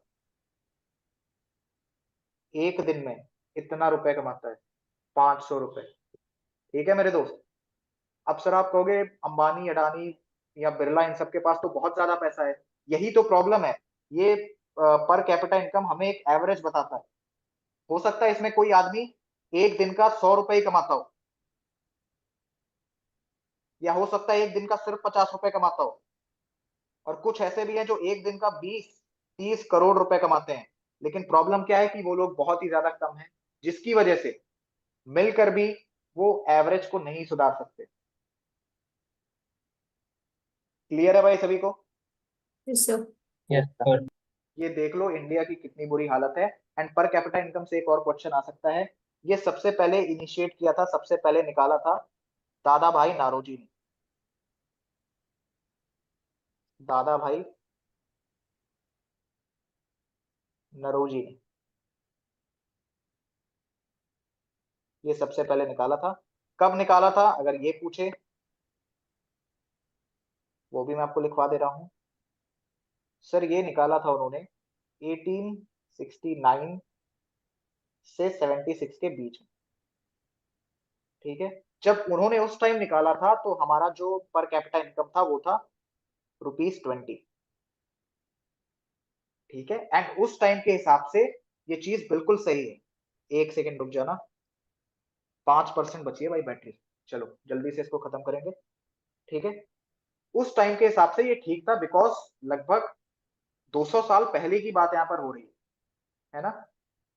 एक दिन में इतना रुपए कमाता है, 500 रुपए, ठीक है मेरे दोस्त। अब सर आप कहोगे अंबानी, अडानी या बिरला, इन सबके पास तो बहुत ज्यादा पैसा है, यही तो प्रॉब्लम है। ये पर कैपिटा इनकम हमें एक एवरेज बताता है। हो सकता है इसमें कोई आदमी एक दिन का 100 रुपए ही कमाता हो, या हो सकता है एक दिन का सिर्फ 50 रुपए कमाता हो, और कुछ ऐसे भी हैं जो एक दिन का 20-30 करोड़ रुपए कमाते हैं। लेकिन प्रॉब्लम क्या है कि वो लोग बहुत ही ज्यादा कम हैं, जिसकी वजह से मिलकर भी वो एवरेज को नहीं सुधार सकते। क्लियर है भाई सभी को? Yes sir. Yes sir. ये देख लो इंडिया की कितनी बुरी हालत है। एंड पर कैपिटा इनकम से एक और क्वेश्चन आ सकता है। ये सबसे पहले इनिशिएट किया था, सबसे पहले निकाला था दादा भाई नारोजी ने, दादा भाई नरोजी ने, ये सबसे पहले निकाला था। कब निकाला था अगर ये पूछे, वो भी मैं आपको लिखवा दे रहा हूं। सर ये निकाला था उन्होंने 1869 से 76 के बीच में, ठीक है। जब उन्होंने उस टाइम निकाला था तो हमारा जो पर कैपिटा इनकम था वो था ₹20, ठीक है। एंड उस टाइम के हिसाब से ये चीज बिल्कुल सही है। एक सेकेंड रुक जाना, 5% बची है भाई बैटरी, चलो जल्दी से इसको खत्म करेंगे, ठीक है। उस टाइम के हिसाब से ये ठीक था, बिकॉज लगभग 200 साल पहले की बात यहाँ पर हो रही है ना।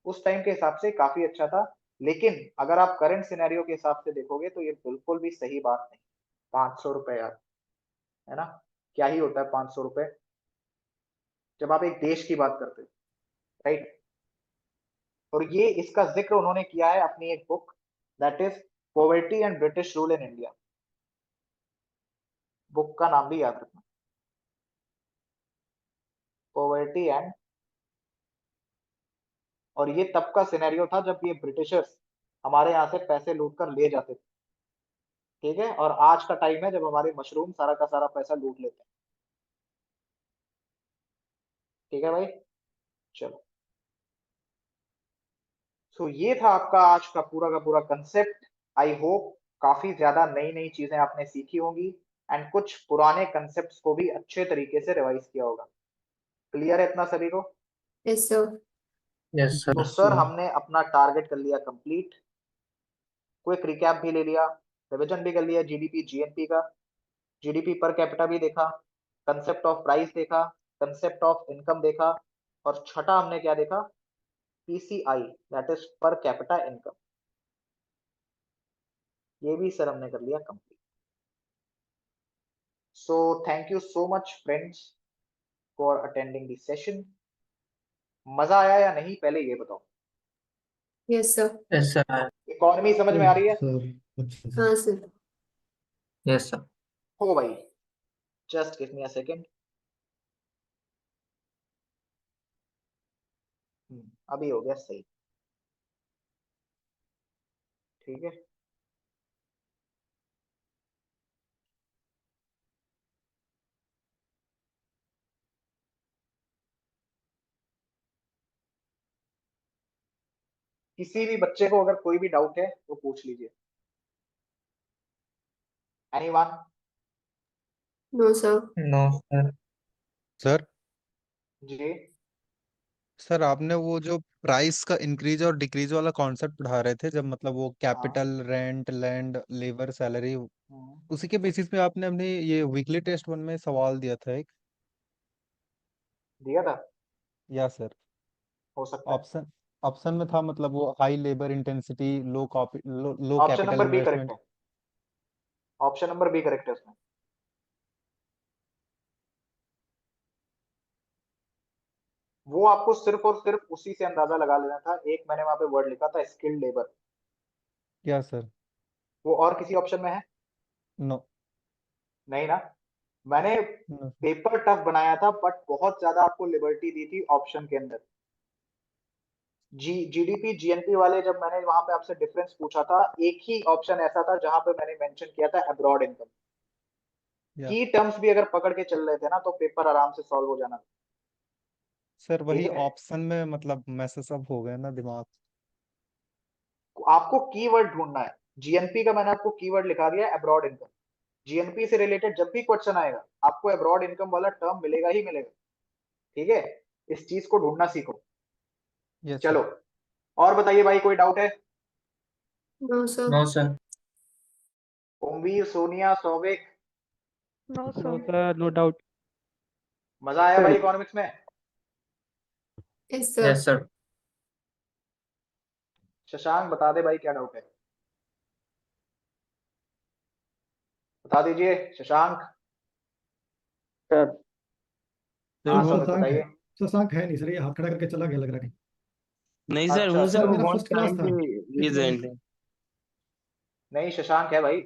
उस टाइम के हिसाब से काफी अच्छा था। लेकिन अगर आप करंट सिनेरियो के हिसाब से देखोगे तो ये बिल्कुल भी सही बात नहीं। 500 रुपए यार, है ना, क्या ही होता है 500 रुपए जब आप एक देश की बात करते हो, राइट। और ये इसका जिक्र उन्होंने किया है अपनी एक book, that is poverty and British rule in India. Book का नाम भी याद रखना, पॉवर्टी एंड, और ये तब का सिनेरियो था जब ये ब्रिटिशर्स हमारे यहाँ से पैसे लूट कर ले जाते थे, ठीक है। और आज का टाइम है जब हमारे मशरूम सारा का सारा पैसा लूट लेते हैं, ठीक है भाई। चलो, सो ये था आपका आज का पूरा कंसेप्ट। आई होप काफी ज्यादा नई नई चीजें आपने सीखी होंगी। एंड कुछ पुराने कंसेप्ट्स को भी अच्छे तरीके से रिवाइज किया होगा। क्लियर है इतना सभी को? Yes sir. यस तो सर। सर हमने अपना टारगेट कर लिया कंप्लीट, क्विक रिकैप भी ले लिया, रिवीजन भी कर लिया जीडीपी जीएनपी का, जीडीपी पर कैपिटा भी देखा, कंसेप्ट ऑफ प्राइस देखा, कंसेप्ट ऑफ इनकम देखा, और छठा हमने क्या देखा, PCI that is per capita income. ये भी सर हमने कर लिया complete. So thank you so much friends for attending this session. मजा आया या नहीं पहले ये बताओ। Yes sir. Yes sir. Economy समझ में आ रही है? सर अच्छा सर। हाँ सर। Yes sir. हो भाई, just give me a second. अभी हो गया सही, ठीक है। किसी भी बच्चे को अगर कोई भी डाउट है तो पूछ लीजिए। Anyone? No sir. No sir. Sir जी सर आपने वो जो प्राइस का इंक्रीज और डिक्रीज वाला कॉन्सेप्ट पढ़ा रहे थे, जब मतलब वो हाँ। Capital, rent, land, labour, salary, hmm, उसी के बेसिस पे आपने अपने ये वीकली टेस्ट वन में सवाल दिया था एक। दिया था, या सर हो सकता है। ऑप्शन ऑप्शन में था मतलब वो high labour intensity, low option capital number B correct investment. है, ऑप्शन नंबर बी करेक्ट है उसमें। वो आपको सिर्फ और सिर्फ उसी से अंदाजा लगा लेना था। एक मैंने वहां पे वर्ड लिखा था स्किल्ड लेबर, क्या सर? वो और किसी ऑप्शन में है? नो। नहीं ना। मैंने नो सर। पेपर टफ बनाया था बट बहुत ज्यादा आपको लिबर्टी दी थी ऑप्शन के अंदर। जीडीपी जीएनपी वाले जब मैंने वहां पे आपसे डिफरेंस पूछा था, एक ही ऑप्शन ऐसा था जहां पे मैंने मेंशन किया था अब्रॉड इनकम। या की टर्म्स भी अगर पकड़ के चल रहे थे ना तो पेपर आराम से सॉल्व हो जाना। सर ठीक वही है, ऑप्शन में मतलब मैसेस अप हो गया ना दिमाग। आपको कीवर्ड ढूंढना है। जीएनपी का मैंने आपको कीवर्ड लिखा दिया अब्रॉड इनकम। जीएनपी से रिलेटेड जब भी क्वेश्चन आएगा आपको अब्रॉड इनकम वाला टर्म मिलेगा ही मिलेगा। ठीक है, इस चीज को ढूंढना सीखो। Yes sir. चलो, और बताइए भाई, कोई डाउट है? No sir. No sir. Omvir, Sonia, Souvik, no no sir. Sir, no doubt. मजा आया भाई इकोनॉमिक्स में? Yes sir. Yes sir. Shashank बता दे भाई क्या डाउट है, बता दीजिए शशांक। सर सर हाँ वो सौविक शशांक है, बताइए। शशांक है नहीं सर, ये हाथ खड़ा करके चला गया लग रहा है। नहीं सर, अच्छा हूँ अच्छा, सर, सर वो मेरा बहुत फर्स्ट क्लास टाइम था से इकोनॉमिक्स। रिजेंट है। नहीं शशांक है भाई।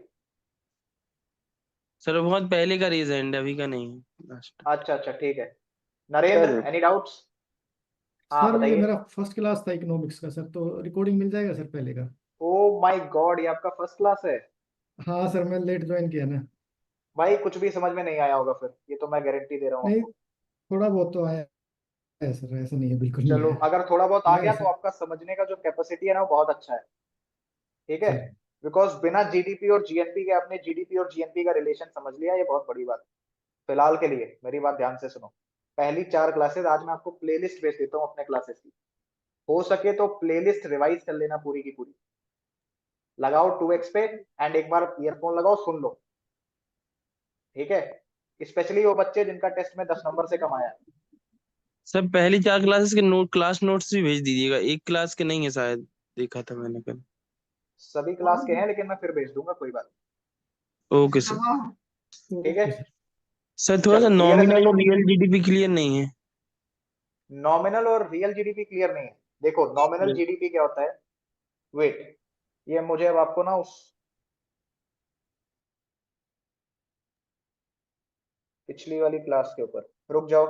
सर वो बहुत पहले का रिजेंट है, अभी का नहीं है लास्ट। अच्छा अच्छा ठीक है। Narendra, sir any doubts? हाँ सर ये बताइए। मेरा फर्स्ट क्लास था इकोनॉमिक्स का सर, तो रिकॉर्डिंग मिल जाएगा सर पहले का? ओ माय गॉड, ये आपका फर्स्ट क्लास है? हाँ सर, मैं लेट ज्वाइन किया ना। भाई कुछ भी समझ में नहीं आया होगा फिर, ये तो मैं गारंटी दे रहा हूँ नहीं, आपको। थोड़ा बहुत तो आया है सर, ऐसा नहीं है, बिल्कुल नहीं चलो, आया। अगर थोड़ा बहुत आ आया गया है तो सर। आपका समझने का जो कैपेसिटी है ना वो बहुत अच्छा है। ठीक है, सर बिकॉज बिना जीडीपी और जीएनपी के आपने जीडीपी और जीएनपी का रिलेशन समझ लिया, ये बहुत बड़ी बात है। फिलहाल के लिए मेरी बात ध्यान से सुनो। पहली 4 क्लासेस आज मैं आपको प्लेलिस्ट भेज देता हूँ अपने क्लासेस की। हो सके तो प्लेलिस्ट रिवाइज कर लेना पूरी की पूरी। लगाओ 2x पे एंड एक बार ईयरफोन लगाओ, सुन लो। ठीक है, स्पेशली वो बच्चे जिनका टेस्ट में 10 नंबर से कम आया है। सर पहली 4 क्लासेस के नोट, क्लास नोट्स भी भेज दीजिएगा, एक क्लास के नहीं है शायद, देखा था मैंने कल। सभी क्लास के हैं लेकिन मैं फिर भेज दूंगा, कोई बात ओके सर। नहीं। ठीक है, ओके सर। सर थोड़ा सा चलो क्लियर है सभी नॉमिनल को? और रियल जीडीपी क्लियर नहीं है। नॉमिनल और रियल जीडीपी क्लियर नहीं है? देखो नॉमिनल जीडीपी क्या होता है, वेट, ये मुझे अब आपको ना उस पिछली वाली क्लास के ऊपर रुक जाओ,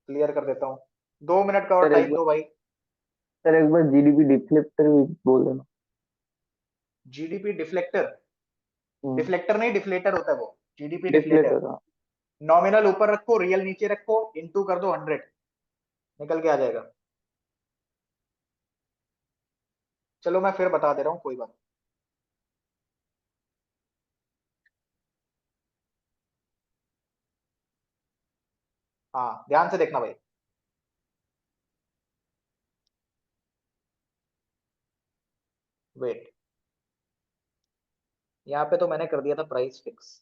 क्लियर कर देता हूँ। 2 मिनट का और सर एक टाइम बार दो भाई। सर एक बार जीडीपी डिफ्लेक्टर भी बोल देना। GDP deflector? हम्म, डिफ्लेक्टर नहीं, डिफ्लेटर होता है वो। GDP deflator. डिफ्लेक्टर हाँ। नॉमिनल ऊपर रखो, रियल नीचे रखो, इंटू कर दो 100, निकल के आ जाएगा। चलो मैं फिर बता दे रहा हूँ, कोई बात हाँ ध्यान से देखना भाई, वेट, यहाँ पे तो मैंने कर दिया था प्राइस फिक्स।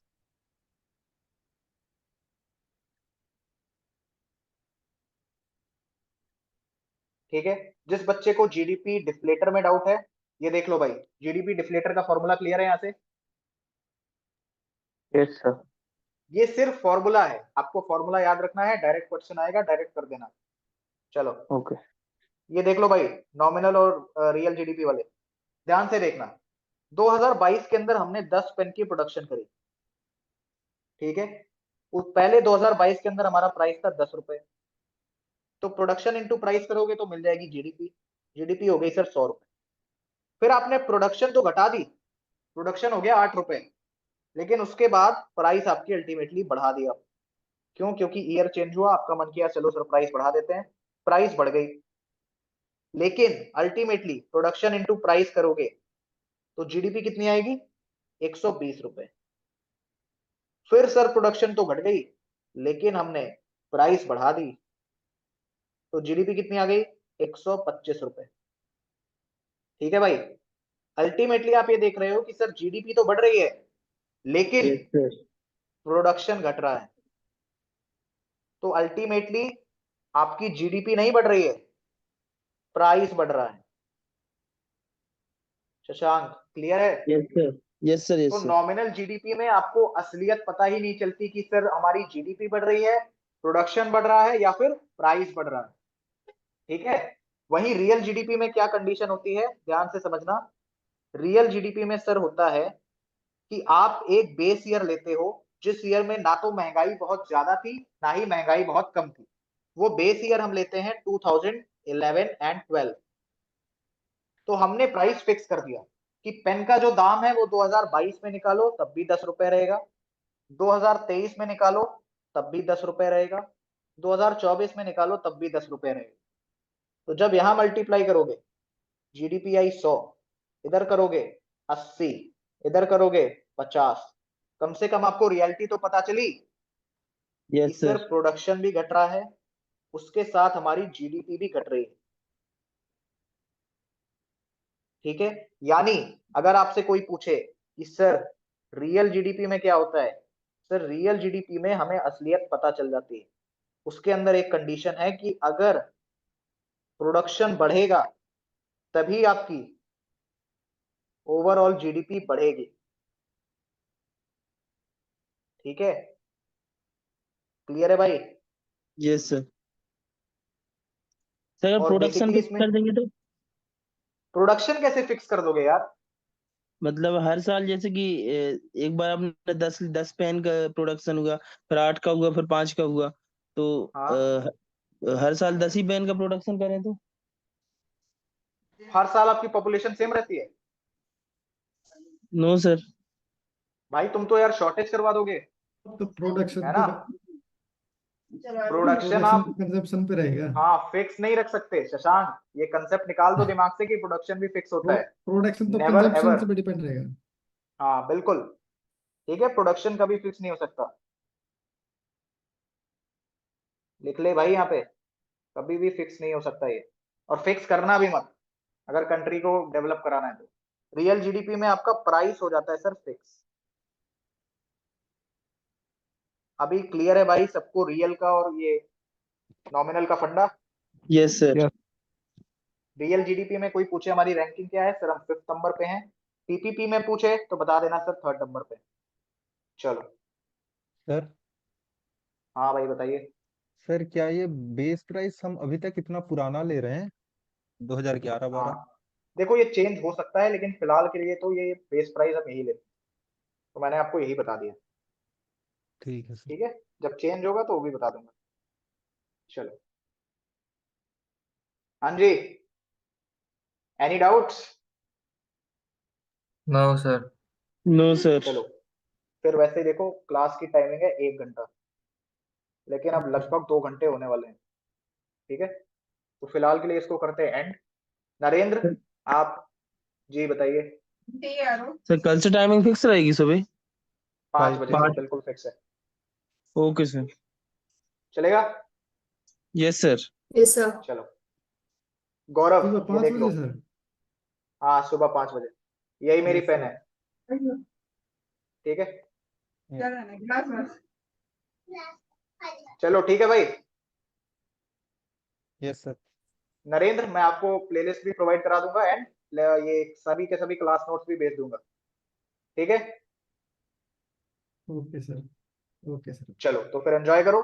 ठीक है, जिस बच्चे को जीडीपी डिफ्लेटर में डाउट है, ये देख लो भाई, जीडीपी डिफ्लेटर का फॉर्मूला क्लियर है यहाँ से? Yes sir. ये सिर्फ फॉर्मूला है, आपको फॉर्मूला याद रखना है, डायरेक्ट क्वेश्चन आएगा डायरेक्ट कर देना। चलो ओके। ये देख लो भाई, नॉमिनल और रियल जीडीपी वाले, ध्यान से देखना। 2022 के अंदर हमने 10 पेन की प्रोडक्शन करी, ठीक है, पहले 2022 के अंदर हमारा प्राइस था 10 रुपए, तो प्रोडक्शन इंटू प्राइस करोगे तो मिल जाएगी जीडीपी, जीडीपी हो गई सर 100 रुपए। फिर आपने प्रोडक्शन तो घटा दी, प्रोडक्शन हो गया 8 रुपए, लेकिन उसके बाद प्राइस आपकी अल्टीमेटली बढ़ा दिया। क्यों? क्योंकि ईयर चेंज हुआ, आपका मन किया चलो सर प्राइस बढ़ा देते हैं, प्राइस बढ़ गई, लेकिन अल्टीमेटली प्रोडक्शन इंटू प्राइस करोगे तो जीडीपी कितनी आएगी? 120 रुपए। फिर सर प्रोडक्शन तो घट गई, लेकिन हमने प्राइस बढ़ा दी, तो जीडीपी कितनी आ गई? 125 रुपए। ठीक है भाई, अल्टीमेटली आप ये देख रहे हो कि सर जीडीपी तो बढ़ रही है, लेकिन यस सर। प्रोडक्शन घट रहा है, तो अल्टीमेटली आपकी जीडीपी नहीं बढ़ रही है, प्राइस बढ़ रहा है। शशांक क्लियर है? यस सर, यस सर, तो यस सर। नॉमिनल जीडीपी में आपको असलियत पता ही नहीं चलती कि सर हमारी जीडीपी बढ़ रही है, प्रोडक्शन बढ़ रहा है, या फिर प्राइस बढ़ रहा है। ठीक है, वहीं रियल जीडीपी में क्या कंडीशन होती है, ध्यान से समझना। रियल जीडीपी में सर होता है कि आप एक बेस ईयर लेते हो, जिस ईयर में ना तो महंगाई बहुत ज्यादा थी ना ही महंगाई बहुत कम थी, वो बेस ईयर हम लेते हैं 2011 एंड 12। तो हमने प्राइस फिक्स कर दिया कि पेन का जो दाम है वो 2022 में निकालो तब भी 10 रुपए रहेगा, 2023 में निकालो तब भी 10 रुपए रहेगा, 2024 में निकालो तब भी 10 रुपए रहेगा। तो जब यहां मल्टीप्लाई करोगे, जीडीपी आई 100, इधर करोगे 80, इधर करोगे 50, कम से कम आपको रियलिटी तो पता चली कि यस सर सर। प्रोडक्शन भी घट रहा है, उसके साथ हमारी जीडीपी भी घट रही है। ठीक है, यानी अगर आपसे कोई पूछे कि सर रियल जीडीपी में क्या होता है, सर रियल जीडीपी में हमें असलियत पता चल जाती है। उसके अंदर एक कंडीशन है कि अगर प्रोडक्शन बढ़ेगा तभी आपकी ओवरऑल जीडीपी बढ़ेगी। ठीक है, क्लियर है भाई? Yes sir. सर अगर और प्रोडक्शन बेसिकली फिक्स इसमें कर देंगे तो प्रोडक्शन कैसे फिक्स कर दोगे यार? मतलब हर साल जैसे कि एक बार आपने 10 पेन का प्रोडक्शन हुआ, फिर 8 का हुआ, फिर 5 का हुआ, तो हाँ, हर साल 10 ही पेन का प्रोडक्शन करें तो? हर साल आपकी पॉपुलेशन सेम रहती है? No sir. भाई तुम तो यार शॉर्टेज करवा दोगे, तो प्रोडक्शन है तो ना? प्रोडक्शन प्रोडक्शन आप, कंजप्शन पे रहेगा। हाँ फिक्स नहीं रख सकते शशांक, ये कंसेप्ट निकाल दो दिमाग से कि प्रोडक्शन भी फिक्स होता है। प्रोडक्शन तो नेवर कंजप्शन एवर। से पे डिपेंड रहेगा। हाँ बिल्कुल, ठीक है, प्रोडक्शन कभी फिक्स नहीं हो सकता, लिख ले भाई यहाँ पे, कभी भी फिक्स नहीं हो सकता ये, और फिक्स करना भी मत अगर कंट्री को डेवलप कराना है तो। रियल जीडीपी में आपका प्राइस हो जाता है सर फिक्स। अभी क्लियर है भाई सबको रियल का और ये नॉमिनल का फंडा? Yes sir. Yes real GDP में कोई पूछे हमारी रैंकिंग क्या है, सर हम 5th नंबर पे हैं। पीपीपी में पूछे तो बता देना सर 3rd नंबर पे। चलो, सर हाँ भाई बताइए। सर क्या ये बेस प्राइस हम अभी तक इतना पुराना ले रहे हैं, 2011-12? हाँ देखो ये चेंज हो सकता है, लेकिन फिलहाल के लिए तो ये बेस प्राइस हम यही लेते हैं, तो मैंने आपको यही बता दिया। ठीक है सर। ठीक है, जब चेंज होगा तो वो भी बता दूंगा। चलो, हाँ जी, any doubts? No sir. No sir. चलो, फिर वैसे ही देखो क्लास की टाइमिंग है 1 घंटा, लेकिन अब लगभग 2 घंटे होने वाले हैं। ठीक है, तो फिलहाल के लिए इसको करते हैं एंड। नरेंद्र आप जी बताइए। सर कल से टाइमिंग फिक्स रहेगी सुबह 5 बजे से 5 बिल्कुल फिक्स है। Okay sir. चलेगा? Yes sir. Yes sir. चलो गौरव सुबह ये 5 देख लो। बजे सर। हाँ सुबह 5 बजे, यही मेरी यस पेन सर। है, ठीक है? चलो ठीक है भाई। Yes sir. नरेंद्र मैं आपको प्लेलिस्ट भी प्रोवाइड करा दूंगा एंड ये सभी के सभी क्लास नोट्स भी भेज दूंगा, ठीक है? Okay sir. Okay sir. चलो तो फिर एंजॉय करो।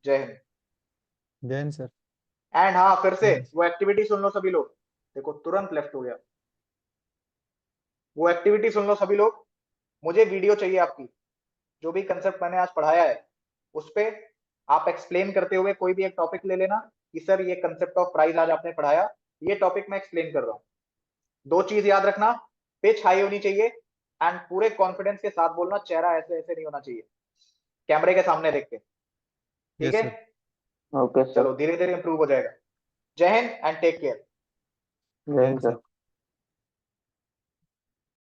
जय हिंद। जय हिंद सर। एंड हाँ फिर से Yes. वो एक्टिविटी सुन लो सभी लोग। देखो तुरंत लेफ्ट हो गया। वो एक्टिविटी सुन लो सभी लोग। मुझे वीडियो चाहिए आपकी, जो भी कंसेप्ट मैंने आज पढ़ाया है उस पे आप एक्सप्लेन करते हुए कोई भी एक टॉपिक ले लेना कि सर ये कंसेप्ट ऑफ प्राइस आज आपने पढ़ाया, ये टॉपिक मैं एक्सप्लेन कर रहा हूँ। दो चीज याद रखना, पिच हाई होनी चाहिए एंड पूरे कॉन्फिडेंस के साथ बोलना, चेहरा ऐसे ऐसे नहीं होना चाहिए, कैमरे के सामने देख के, ठीक यस है? सर। Okay sir. चलो धीरे धीरे इंप्रूव हो जाएगा। जय हिंद एंड टेक केयर। जय जय हिंद हिंद सर। सर।